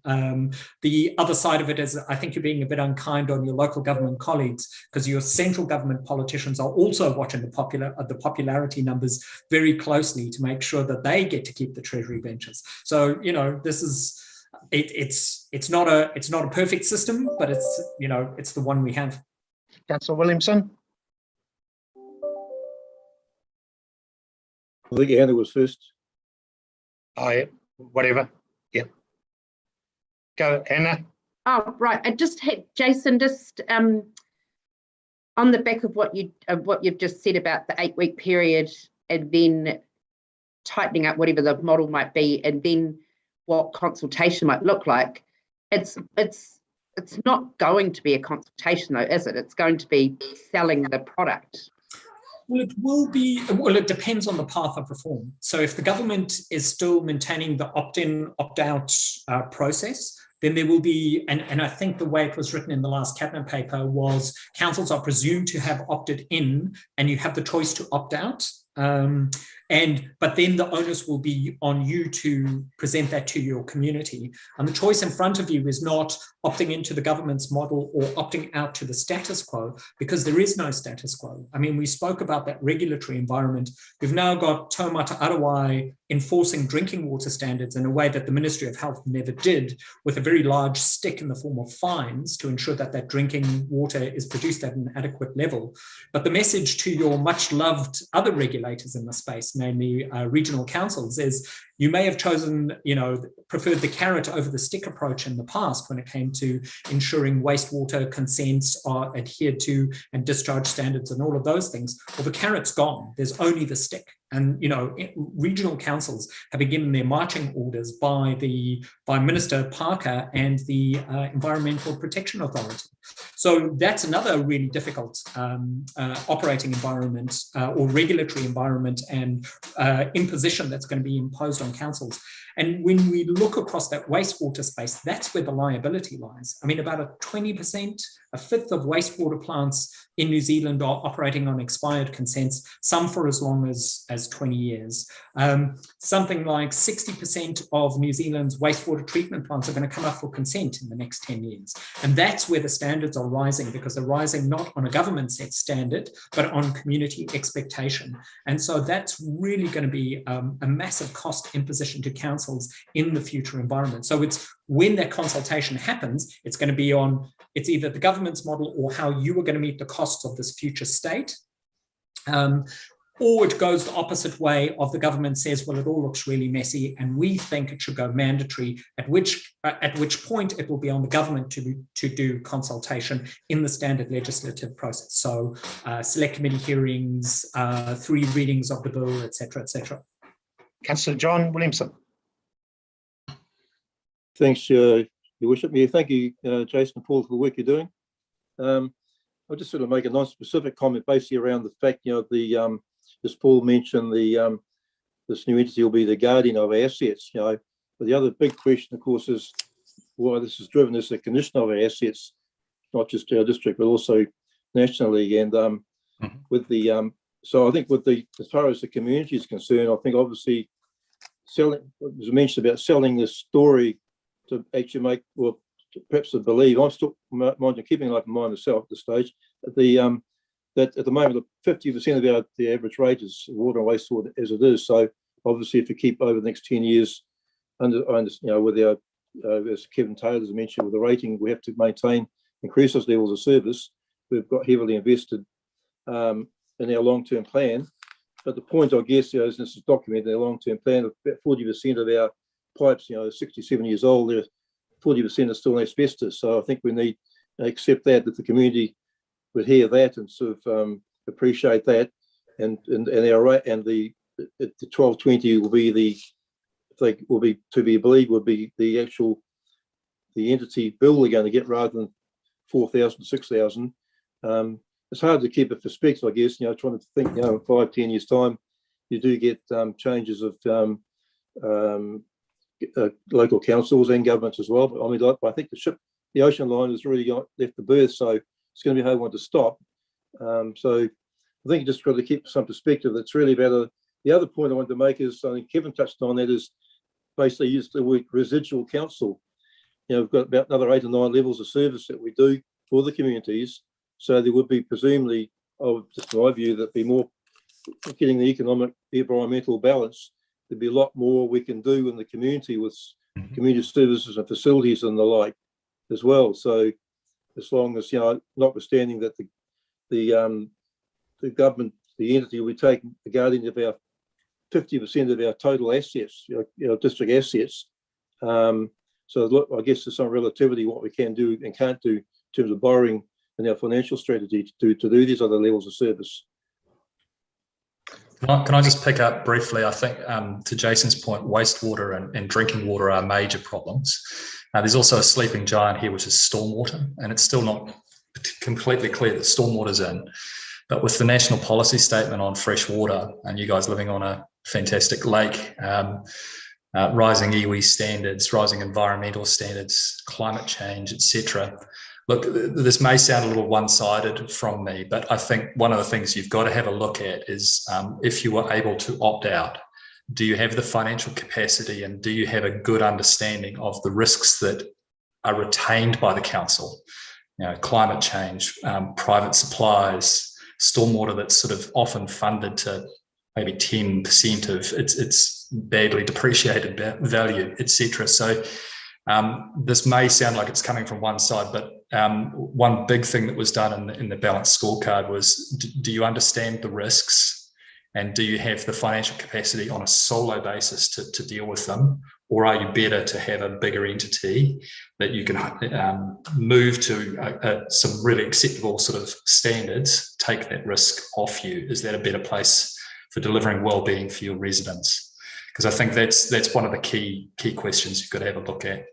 The other side of it is I think you're being a bit unkind on your local government colleagues, because your central government politicians are also watching the popularity numbers very closely to make sure that they get to keep the Treasury benches. So, you know, this is it's not a perfect system, but it's, you know, it's the one we have. Councillor Williamson. I think Anna was first. Oh, yeah, whatever. Yeah. Go, Anna. Oh, right. I just had Jason, just on the back of what you've just said about the 8-week period, and then tightening up whatever the model might be, and then what consultation might look like. It's not going to be a consultation, though, is it? It's going to be selling the product. Well, it will be, well, it depends on the path of reform. So if the government is still maintaining the opt-in, opt-out process, then there will be, and I think the way it was written in the last cabinet paper was councils are presumed to have opted in and you have the choice to opt out. But then the onus will be on you to present that to your community. And the choice in front of you is not opting into the government's model or opting out to the status quo, because there is no status quo. I mean, we spoke about that regulatory environment. We've now got Taumata Arawai enforcing drinking water standards in a way that the Ministry of Health never did, with a very large stick in the form of fines to ensure that that drinking water is produced at an adequate level. But the message to your much loved other regulators in the space, namely regional councils, is you may have chosen, you know, preferred the carrot over the stick approach in the past when it came to ensuring wastewater consents are adhered to and discharge standards and all of those things. Well, the carrot's gone. There's only the stick. And, you know, regional councils have been given their marching orders by Minister Parker and the Environmental Protection Authority. So that's another really difficult operating environment or regulatory environment and imposition that's going to be imposed on councils. And when we look across that wastewater space, that's where the liability lies. I mean, about a 20%, a fifth of wastewater plants in New Zealand are operating on expired consents, some for as long as 20 years. Something like 60% of New Zealand's wastewater treatment plants are going to come up for consent in the next 10 years. And that's where the standards are rising, because they're rising not on a government set standard, but on community expectation. And so that's really going to be a massive cost imposition to councils in the future environment. So it's when that consultation happens, it's going to be on, it's either the government's model or how you are going to meet the costs of this future state. Or it goes the opposite way of the government says, well, it all looks really messy and we think it should go mandatory, at which point it will be on the government to do consultation in the standard legislative process. So select committee hearings, 3 readings of the bill, etc., etc. Councillor John Williamson. Thanks, Your Worship. Yeah, thank you, Jason and Paul, for the work you're doing. I'll just sort of make a non-specific comment basically around the fact, you know, as Paul mentioned, this new entity will be the guardian of our assets, you know. But the other big question, of course, is why this is driven as a condition of our assets, not just our district, but also nationally. And with the, so I think with the, as far as the community is concerned, I think obviously selling, what was mentioned about selling this story to actually make, well, perhaps to believe, I'm still keeping an open mind myself at this stage, that at the moment 50% of the average rate is water and wastewater as it is. So obviously, if we keep over the next 10 years, you know, with our, as Kevin Taylor's mentioned, with the rating, we have to increase those levels of service. We've got heavily invested in our long-term plan. But the point, I guess, you know, is this is documented in our long-term plan, about 40% of our pipes, you know, 67 years old, 40% are still in asbestos. So I think we need to accept that the community would hear that and sort of appreciate that, and our rate, and the 1220 will be the, will be to be believed would be the actual entity bill we're going to get rather than 4,000, 6,000. It's hard to keep a perspective, I guess, you know, trying to think, you know, in 5-10 years time, you do get changes of local councils and governments as well. But I mean, I think the ocean line has really left the berth, so it's going to be a hard one to stop. So I think you just got to keep some perspective. It's really about the other point I wanted to make is, I think Kevin touched on that, is basically use the word residual council. You know, we've got about another 8 or 9 levels of service that we do for the communities. So there would be presumably, just in my view, that be more getting the economic, the environmental balance. There'd be a lot more we can do in the community with community services and facilities and the like as well. So as long as, you know, notwithstanding that the government, the entity will be taking the guardian of our 50% of our total assets, district assets. So look, I guess there's some relativity what we can do and can't do in terms of borrowing in our financial strategy to do these other levels of service. Can I just pick up briefly? I think to Jason's point, wastewater and drinking water are major problems. There's also a sleeping giant here, which is stormwater, and it's still not completely clear that stormwater's in. But with the national policy statement on fresh water, and you guys living on a fantastic lake, rising iwi standards, rising environmental standards, climate change, etc. Look, this may sound a little one-sided from me, but I think one of the things you've got to have a look at is if you were able to opt out, do you have the financial capacity and do you have a good understanding of the risks that are retained by the council? You know, climate change, private supplies, stormwater that's sort of often funded to maybe 10% of its badly depreciated value, etc. So this may sound like it's coming from one side, but one big thing that was done in the balanced scorecard was, do you understand the risks and do you have the financial capacity on a solo basis to deal with them? Or are you better to have a bigger entity that you can move to some really acceptable sort of standards, take that risk off you? Is that a better place for delivering well-being for your residents? Because I think that's one of the key questions you've got to have a look at.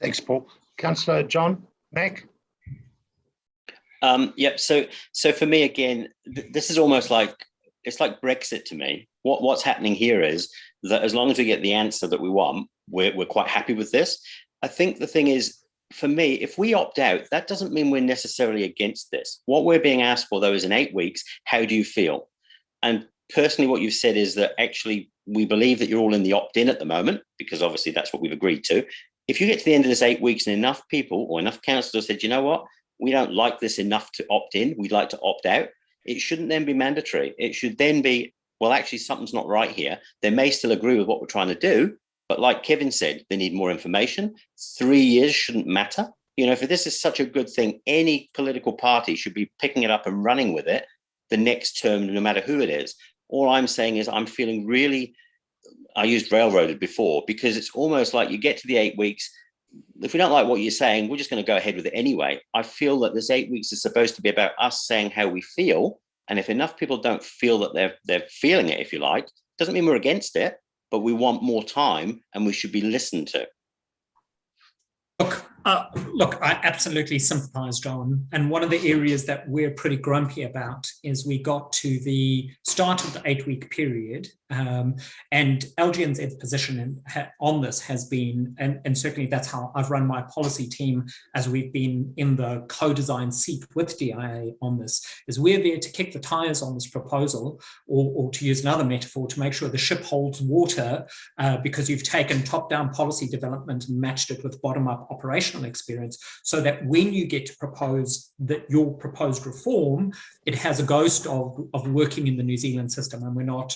Thanks, Paul. Councillor John Mack. Yep. So for me, again, this is almost like, it's like Brexit to me. What's happening here is that as long as we get the answer that we want, we're quite happy with this. I think the thing is, for me, if we opt out, that doesn't mean we're necessarily against this. What we're being asked for, though, is in 8 weeks, how do you feel? And personally, what you've said is that actually we believe that you're all in the opt-in at the moment, because obviously that's what we've agreed to. If you get to the end of this 8 weeks and enough people or enough councillors said, you know what, we don't like this enough to opt in, we'd like to opt out, it shouldn't then be mandatory. It should then be, well, actually something's not right here. They may still agree with what we're trying to do, but like Kevin said, they need more information. 3 years shouldn't matter. You know, if this is such a good thing, any political party should be picking it up and running with it the next term, no matter who it is. All I'm saying is I'm feeling really, I used railroaded before, because it's almost like you get to the 8 weeks. If we don't like what you're saying, we're just going to go ahead with it anyway. I feel that this 8 weeks is supposed to be about us saying how we feel. And if enough people don't feel that they're feeling it, if you like, doesn't mean we're against it, but we want more time and we should be listened to. Look, I absolutely sympathise, John. And one of the areas that we're pretty grumpy about is we got to the start of the 8-week period, and LGNZ's position on this has been, and certainly that's how I've run my policy team as we've been in the co-design seat with DIA on this, is we're there to kick the tyres on this proposal, or to use another metaphor, to make sure the ship holds water, because you've taken top-down policy development and matched it with bottom-up operational experience, so that when you get to propose that your proposed reform, it has a ghost of working in the New Zealand system, and we're not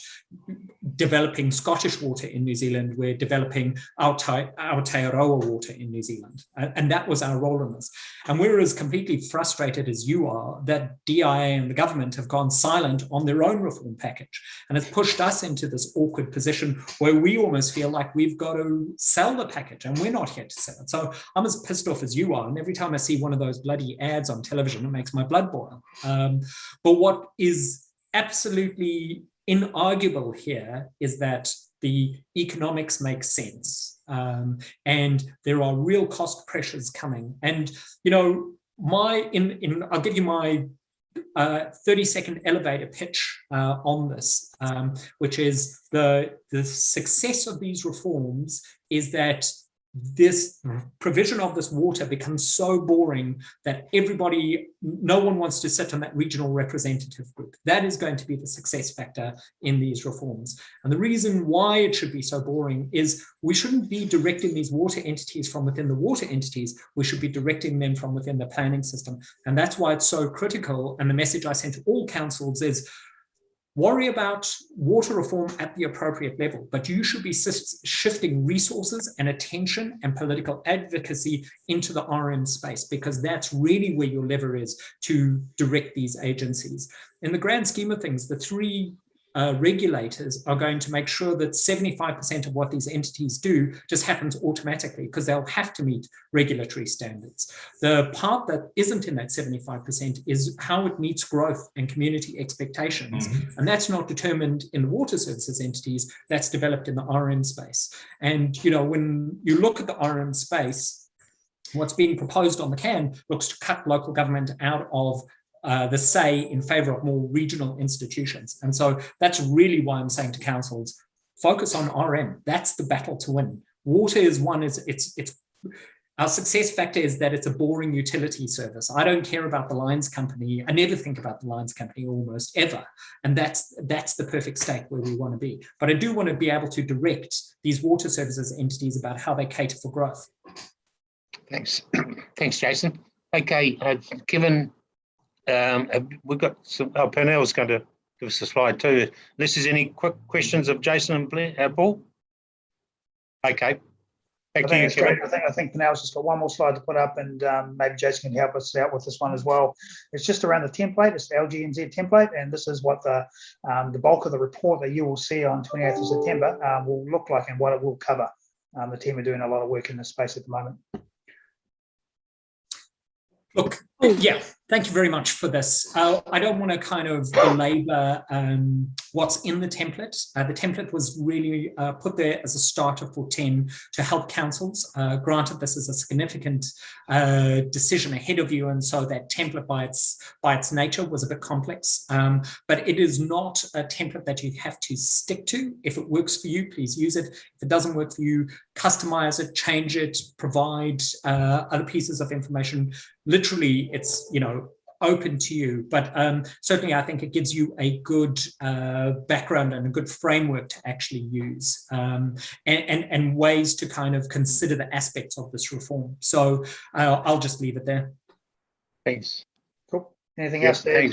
developing Scottish water in New Zealand, we're developing Aotearoa water in New Zealand. And that was our role in this. And we're as completely frustrated as you are that DIA and the government have gone silent on their own reform package. And it's pushed us into this awkward position where we almost feel like we've got to sell the package, and we're not here to sell it. So I'm as pissed off as you are. And every time I see one of those bloody ads on television, it makes my blood boil. But what is absolutely inarguable here is that the economics make sense, and there are real cost pressures coming. And you know, I'll give you my 30-second elevator pitch on this, which is the success of these reforms is that this provision of this water becomes so boring that no one wants to sit on that regional representative group. That is going to be the success factor in these reforms. And the reason why it should be so boring is we shouldn't be directing these water entities from within the water entities. We should be directing them from within the planning system. And that's why it's so critical. And the message I sent to all councils is, worry about water reform at the appropriate level, but you should be shifting resources and attention and political advocacy into the RM space, because that's really where your lever is to direct these agencies. In the grand scheme of things, the three regulators are going to make sure that 75% of what these entities do just happens automatically, because they'll have to meet regulatory standards. The part that isn't in that 75% is how it meets growth and community expectations. And that's not determined in the water services entities, that's developed in the RM space. And, you know, when you look at the RM space, what's being proposed on the can looks to cut local government out of the say in favour of more regional institutions. And so that's really why I'm saying to councils, focus on RM. That's the battle to win. Water is one, our success factor is that it's a boring utility service. I don't care about the lines company. I never think about the lines company almost ever. And that's the perfect state where we want to be. But I do want to be able to direct these water services entities about how they cater for growth. Thanks. Thanks, Jason. Okay, given we've got some, Pernell's going to give us a slide too. Unless there's any quick questions of Jason and Blair, Paul? Okay. Back to you, Kevin. I think Pernell's just got one more slide to put up, and maybe Jason can help us out with this one as well. It's just around the template. It's the LGNZ template, and this is what the bulk of the report that you will see on 28th of September will look like and what it will cover. The team are doing a lot of work in this space at the moment. Look, yeah, thank you very much for this. I don't want to kind of belabor what's in the template. The template was really put there as a starter for 10 to help councils. Granted, this is a significant decision ahead of you, and so that template by its nature was a bit complex. But it is not a template that you have to stick to. If it works for you, please use it. If it doesn't work for you, customize it, change it, provide other pieces of information. Literally, it's, you know, open to you, but certainly I think it gives you a good background and a good framework to actually use and ways to kind of consider the aspects of this reform. So I'll just leave it there. Thanks. Cool. Anything else there,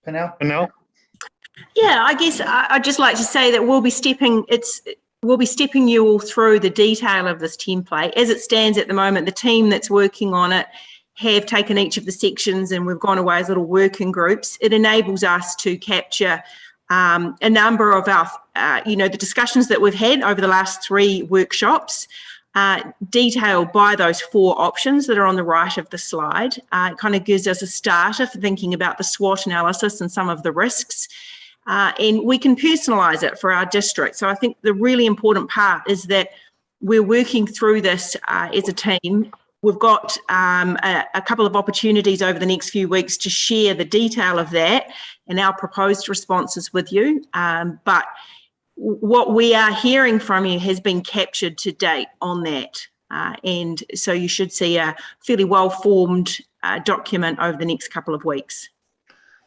Pernell? Yeah, I guess I'd just like to say that we'll be stepping you all through the detail of this template. As it stands at the moment, the team that's working on it have taken each of the sections and we've gone away as little working groups. It enables us to capture a number of our, the discussions that we've had over the last 3 workshops, detailed by those 4 options that are on the right of the slide. It kind of gives us a starter for thinking about the SWOT analysis and some of the risks. And we can personalise it for our district. So I think the really important part is that we're working through this as a team. We've got a couple of opportunities over the next few weeks to share the detail of that and our proposed responses with you. But what we are hearing from you has been captured to date on that. And so you should see a fairly well-formed document over the next couple of weeks.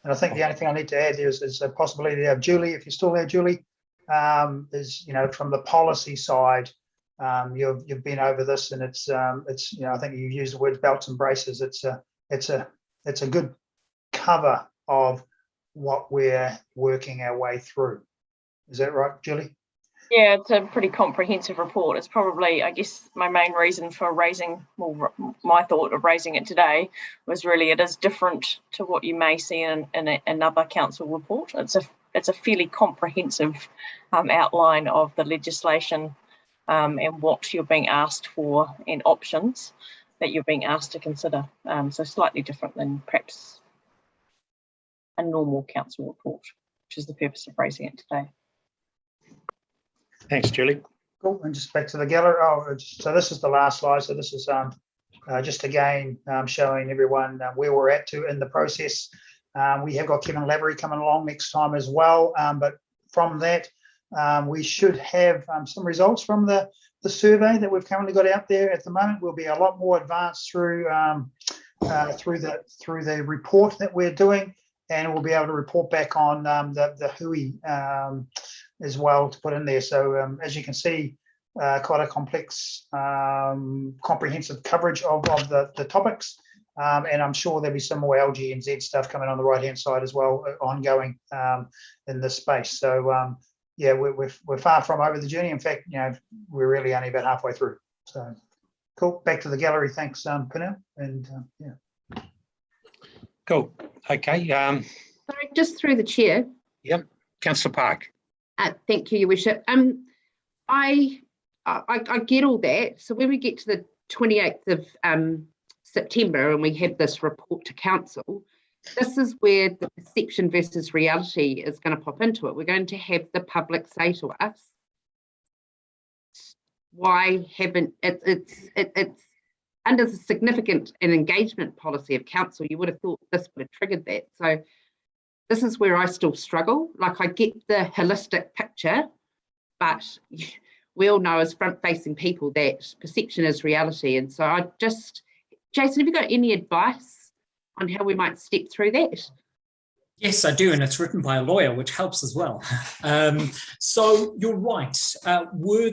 And I think the only thing I need to add is a possibility of Julie, if you're still there, Julie, is, from the policy side, you've been over this, and it's I think you used the words belts and braces. It's a good cover of what we're working our way through. Is that right, Julie? Yeah, it's a pretty comprehensive report. It's probably, I guess, my main reason for my thought of raising it today was really it is different to what you may see in another council report. It's a fairly comprehensive outline of the legislation and what you're being asked for and options that you're being asked to consider. So slightly different than perhaps a normal council report, which is the purpose of raising it today. Thanks, Julie. Cool. And just back to the gallery. So this is the last slide. So this is just again showing everyone where we're at in the process. We have got Kevin Lavery coming along next time as well. But from that, we should have some results from the survey that we've currently got out there at the moment. We'll be a lot more advanced through the report that we're doing, and we'll be able to report back on the WHOI as well to put in there. So as you can see, quite a complex, comprehensive coverage of the topics. And I'm sure there'll be some more LG and Z stuff coming on the right-hand side as well, ongoing in this space. So yeah, we're far from over the journey. In fact, we're really only about halfway through. So cool. Back to the gallery. Thanks, Pernell. And yeah. Cool. Okay. Sorry, just through the chair. Yep. Councillor Park. Thank you, Your Worship. I get all that. So when we get to the 28th of September and we have this report to council, this is where the perception versus reality is going to pop into it. We're going to have the public say to us, why haven't it's under the significant and engagement policy of council, you would have thought this would have triggered that. So this is where I still struggle. Like, I get the holistic picture, but we all know as front-facing people that perception is reality. And so I just, Jason, have you got any advice on how we might step through that? Yes, I do, and it's written by a lawyer, which helps as well. So you're right. Were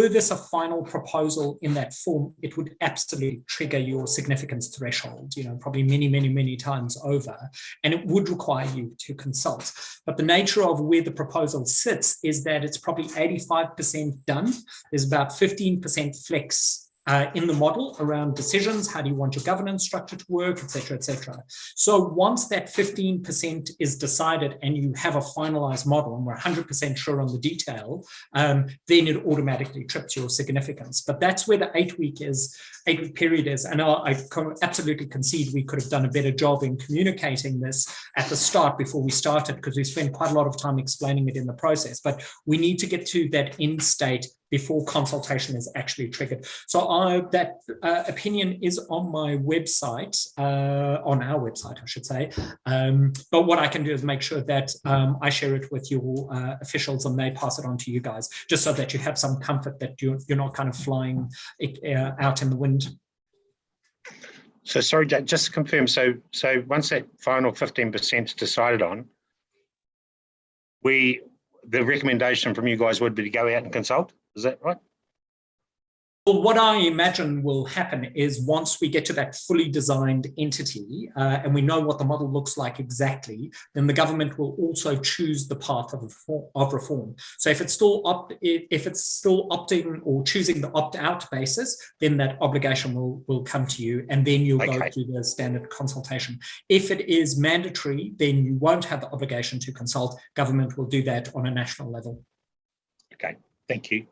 this a final proposal in that form, it would absolutely trigger your significance threshold, probably many, many, many times over, and it would require you to consult. But the nature of where the proposal sits is that it's probably 85% done. There's about 15% flex in the model around decisions, how do you want your governance structure to work, etc., etc. So once that 15% is decided and you have a finalized model and we're 100% sure on the detail, then it automatically trips your significance. But that's where the 8-week period is. And I absolutely concede we could have done a better job in communicating this at the start before we started, because we spent quite a lot of time explaining it in the process. But we need to get to that end state before consultation is actually triggered. So that opinion is on my website, on our website, I should say. But what I can do is make sure that I share it with your officials and they pass it on to you guys, just so that you have some comfort that you're not kind of flying out in the wind. So sorry, just to confirm, so once that final 15% is decided on, the recommendation from you guys would be to go out and consult? Is that right? Well, what I imagine will happen is once we get to that fully designed entity and we know what the model looks like exactly, then the government will also choose the path of reform. So if it's still opting or choosing the opt-out basis, then that obligation will come to you, and then you'll go through the standard consultation. If it is mandatory, then you won't have the obligation to consult. Government will do that on a national level. Okay, thank you.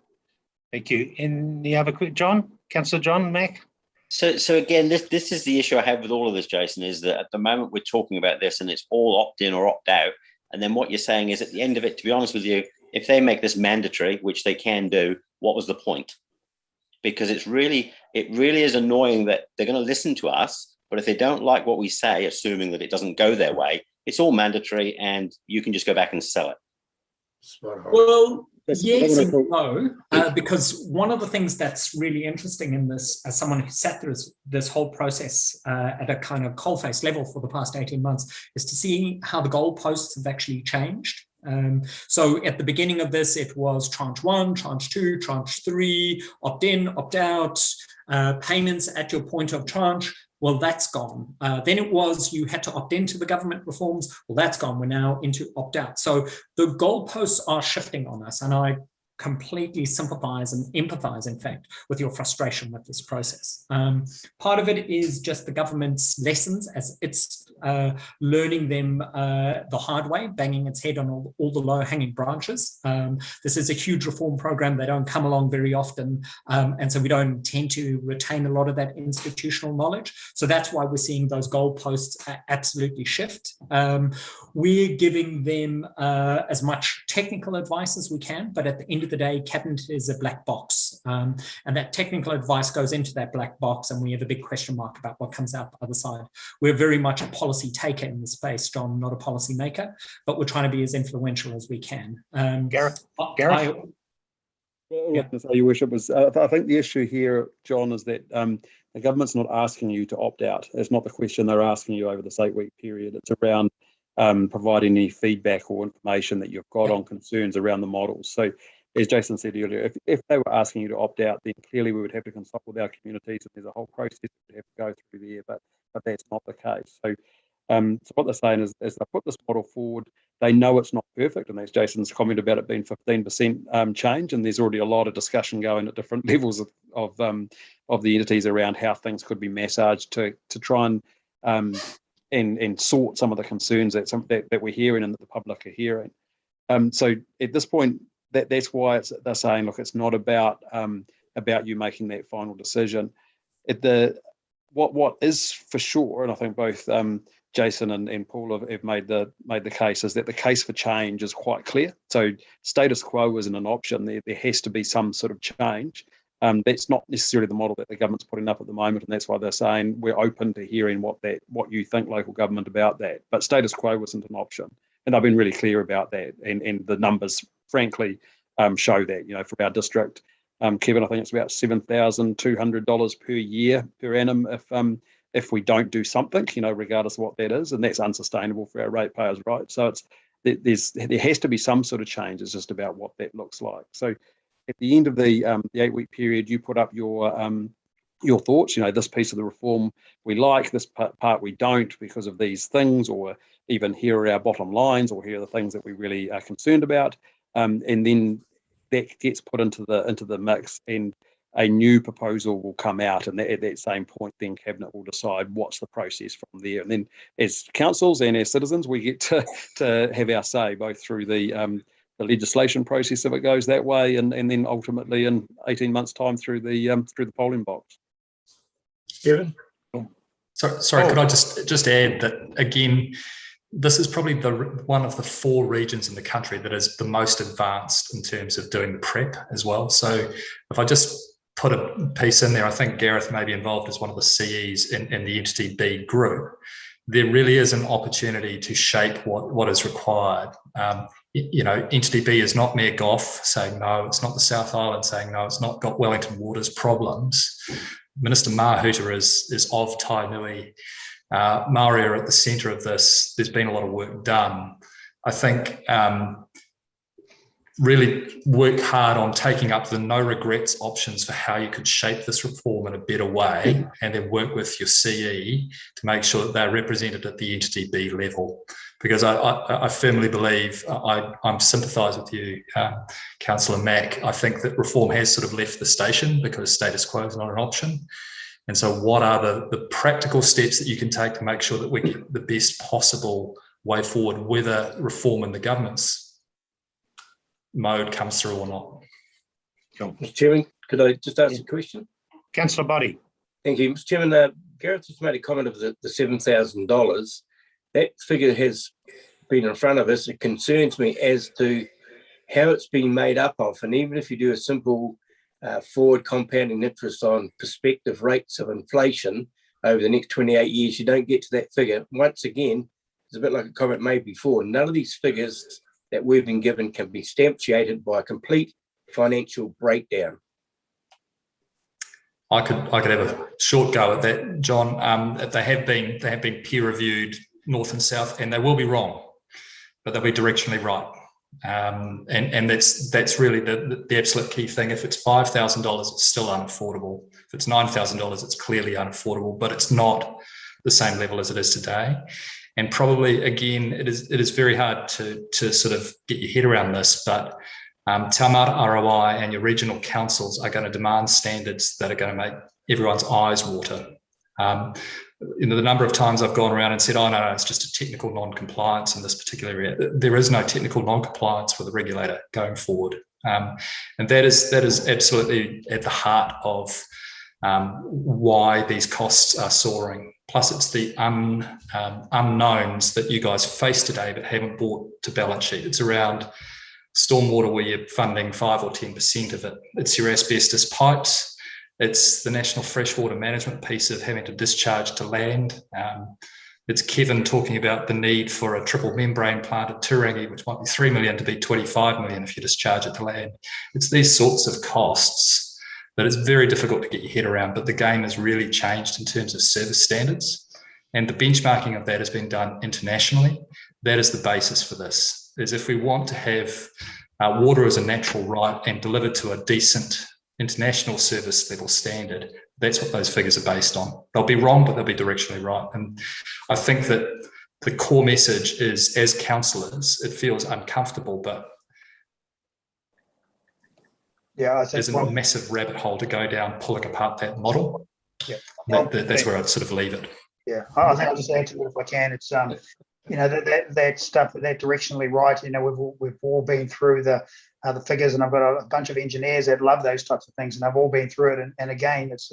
Thank you. Any other quick, Councillor John Mack? So again, this is the issue I have with all of this, Jason, is that at the moment we're talking about this and it's all opt-in or opt-out. And then what you're saying is at the end of it, to be honest with you, if they make this mandatory, which they can do, what was the point? Because it really is annoying that they're going to listen to us, but if they don't like what we say, assuming that it doesn't go their way, it's all mandatory and you can just go back and sell it. Well, yes and no, because one of the things that's really interesting in this, as someone who sat through this whole process at a kind of coalface level for the past 18 months, is to see how the goalposts have actually changed. So at the beginning of this, it was tranche 1, tranche 2, tranche 3, opt-in, opt-out, payments at your point of tranche. Well, that's gone. Then it was you had to opt into the government reforms. Well, that's gone. We're now into opt-out. So the goalposts are shifting on us, and I completely sympathize and empathize, in fact, with your frustration with this process. Part of it is just the government's lessons as it's learning them the hard way, banging its head on all the low-hanging branches. This is a huge reform program. They don't come along very often, and so we don't tend to retain a lot of that institutional knowledge. So that's why we're seeing those goalposts absolutely shift. We're giving them as much technical advice as we can, but at the end of the day, cabinet is a black box, and that technical advice goes into that black box, and we have a big question mark about what comes out the other side. We're very much a policy taker in the space, John, not a policy maker, but we're trying to be as influential as we can. Gareth? All I can say, Your Worship, was I think the issue here, John, is that the government's not asking you to opt out. It's not the question they're asking you over this 8-week period. It's around providing any feedback or information that you've got on concerns around the models. So, as Jason said earlier, if they were asking you to opt out, then clearly we would have to consult with our communities, and there's a whole process we have to go through there. But that's not the case. So what they're saying is, as they put this model forward, they know it's not perfect, and that's Jason's comment about it being 15% change, and there's already a lot of discussion going at different levels of the entities around how things could be massaged to try and sort some of the concerns that we're hearing and that the public are hearing. So at this point, that's why they're saying, look, it's not about you making that final decision. What is for sure, and I think both Jason and Paul have made the case, is that the case for change is quite clear. So status quo isn't an option. There has to be some sort of change. That's not necessarily the model that the government's putting up at the moment, and that's why they're saying we're open to hearing what you think, local government, about that. But status quo isn't an option, and I've been really clear about that. And the numbers, frankly, show that. You know, for our district, Kevin, I think it's about $7,200 per year per annum if we don't do something, you know, regardless of what that is, and that's unsustainable for our ratepayers, right? So there has to be some sort of change. It's just about what that looks like. So at the end of the 8-week period, you put up your thoughts. You know, this piece of the reform we like, this part we don't because of these things, or even here are our bottom lines, or here are the things that we really are concerned about, and then that gets put into the mix, and a new proposal will come out, and at that same point, then Cabinet will decide what's the process from there. And then, as councils and as citizens, we get to have our say, both through the legislation process if it goes that way, and then ultimately in 18 months' time through the polling box. Kevin? Sorry, could I just add that again? This is probably one of the 4 regions in the country that is the most advanced in terms of doing the prep as well. So if I just put a piece in there, I think Gareth may be involved as one of the CEs in the Entity B group. There really is an opportunity to shape what is required. You know, Entity B is not Mayor Gough saying no, it's not the South Island saying no, it's not got Wellington Water's problems. Minister Mahuta is of Tainui. Maori are at the centre of this. There's been a lot of work done. I think really work hard on taking up the no regrets options for how you could shape this reform in a better way, and then work with your CE to make sure that they're represented at the Entity B level. Because I firmly believe, I'm sympathise with you, Councillor Mack. I think that reform has sort of left the station because status quo is not an option. And so what are the practical steps that you can take to make sure that we get the best possible way forward, whether reform in the government's mode comes through or not? Cool. Mr. Chairman, could I just ask a question? Councillor Boddy. Thank you. Mr. Chairman, Gareth just made a comment of the $7,000. That figure has been in front of us. It concerns me as to how it's been made up of. And even if you do a simple forward compounding interest on prospective rates of inflation over the next 28 years, you don't get to that figure. Once again, it's a bit like a comment made before. None of these figures that we've been given can be substantiated by a complete financial breakdown. I could have a short go at that, John. They have been peer reviewed north and south, and they will be wrong, but they'll be directionally right. And that's really the absolute key thing. If it's $5,000, it's still unaffordable. If it's $9,000, it's clearly unaffordable, but it's not the same level as it is today. And probably, again, it is very hard to sort of get your head around this, but Taumata ROI and your regional councils are going to demand standards that are going to make everyone's eyes water. You know, the number of times I've gone around and said, oh, no, it's just a technical non-compliance in this particular area. There is no technical non-compliance with the regulator going forward. And that is absolutely at the heart of why these costs are soaring. Plus, it's the unknowns that you guys face today but haven't brought to balance sheet. It's around stormwater where you're funding 5 or 10% of it. It's your asbestos pipes. It's the national freshwater management piece of having to discharge to land. It's Kevin talking about the need for a triple membrane plant at Turangi, which might be 3 million to be 25 million if you discharge it to land. It's these sorts of costs that it's very difficult to get your head around, but the game has really changed in terms of service standards. And the benchmarking of that has been done internationally. That is the basis for this, is if we want to have water as a natural right and delivered to a decent international service level standard, that's what those figures are based on. They'll be wrong, but they'll be directionally right. And I think that the core message is, as councillors, it feels uncomfortable, but yeah, I think there's a massive rabbit hole to go down pulling apart that model. Yeah, that's where I'd sort of leave it. Yeah, I think I'll just add to it if I can. It's you know, that stuff, that directionally right. You know, we've all been through the figures, and I've got a bunch of engineers that love those types of things, and they've all been through it. And again, it's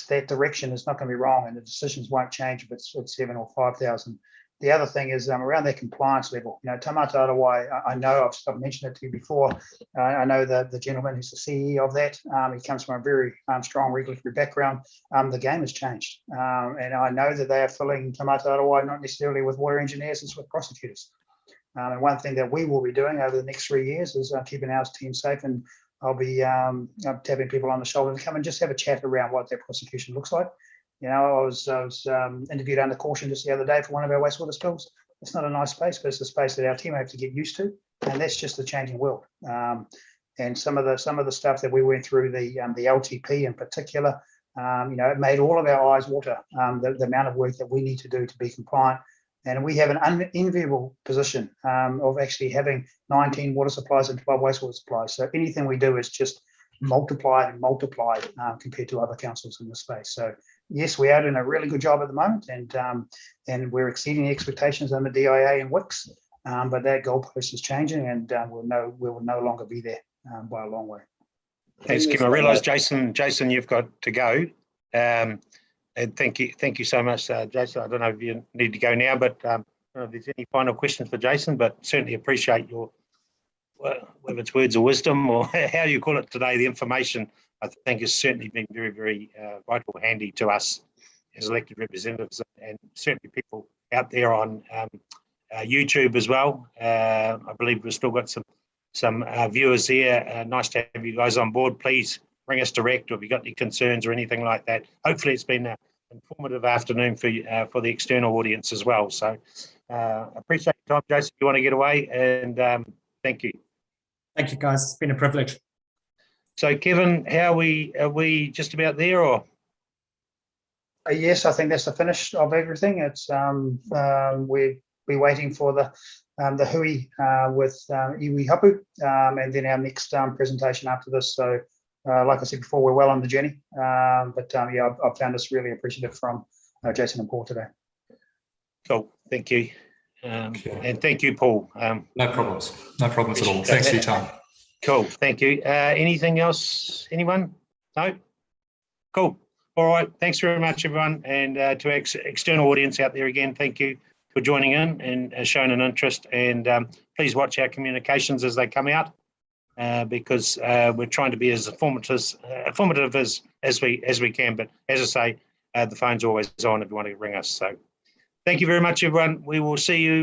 that direction is not going to be wrong, and the decisions won't change if it's 7 or 5,000. The other thing is around that compliance level. You know, Tamata Arawai, I know I've mentioned it to you before. I know the gentleman who's the CEO of that. He comes from a very strong regulatory background. The game has changed, and I know that they are filling Tamata Arawai not necessarily with water engineers, it's with prosecutors. And one thing that we will be doing over the next 3 years is keeping our team safe, and I'll be tapping people on the shoulder to come and just have a chat around what that prosecution looks like. You know, I was interviewed under caution just the other day for one of our wastewater spills. It's not a nice space, but it's a space that our team have to get used to, and that's just the changing world. And some of the stuff that we went through, the LTP in particular, you know, it made all of our eyes water. The amount of work that we need to do to be compliant, and we have an unenviable position of actually having 19 water supplies and 12 wastewater supplies. So anything we do is just multiplied and multiplied compared to other councils in the space. So yes, we are doing a really good job at the moment, and we're exceeding the expectations on the DIA and WICS, but that goalpost is changing, and we will no longer be there by a long way. Thanks, Kim. I realise, Jason, you've got to go. And thank you so much, Jason. I don't know if you need to go now, but I don't know if there's any final questions for Jason, but certainly appreciate your, whether it's words of wisdom or how you call it today, the information, I think has certainly been very, very vital, handy to us as elected representatives, and certainly people out there on YouTube as well. I believe we've still got some viewers here. Nice to have you guys on board. Please bring us direct, or if you've got any concerns or anything like that. Hopefully it's been an informative afternoon for the external audience as well. So appreciate your time, Jason, if you want to get away, and thank you. Thank you, guys. It's been a privilege. So, Kevin, are we just about there, or? Yes, I think that's the finish of everything. It's we're waiting for the hui with iwi hapu, and then our next presentation after this. So, like I said before, we're well on the journey. But yeah, I've found this really appreciative from Jason and Paul today. Cool, thank you. And thank you, Paul. No problems at all. Thanks for your time. Cool, thank you. Anything else, anyone? No? Cool. All right, thanks very much, everyone. And to our external audience out there again, thank you for joining in and showing an interest. And please watch our communications as they come out, because we're trying to be as informative as we can. But as I say, the phone's always on if you want to ring us. So thank you very much, everyone. We will see you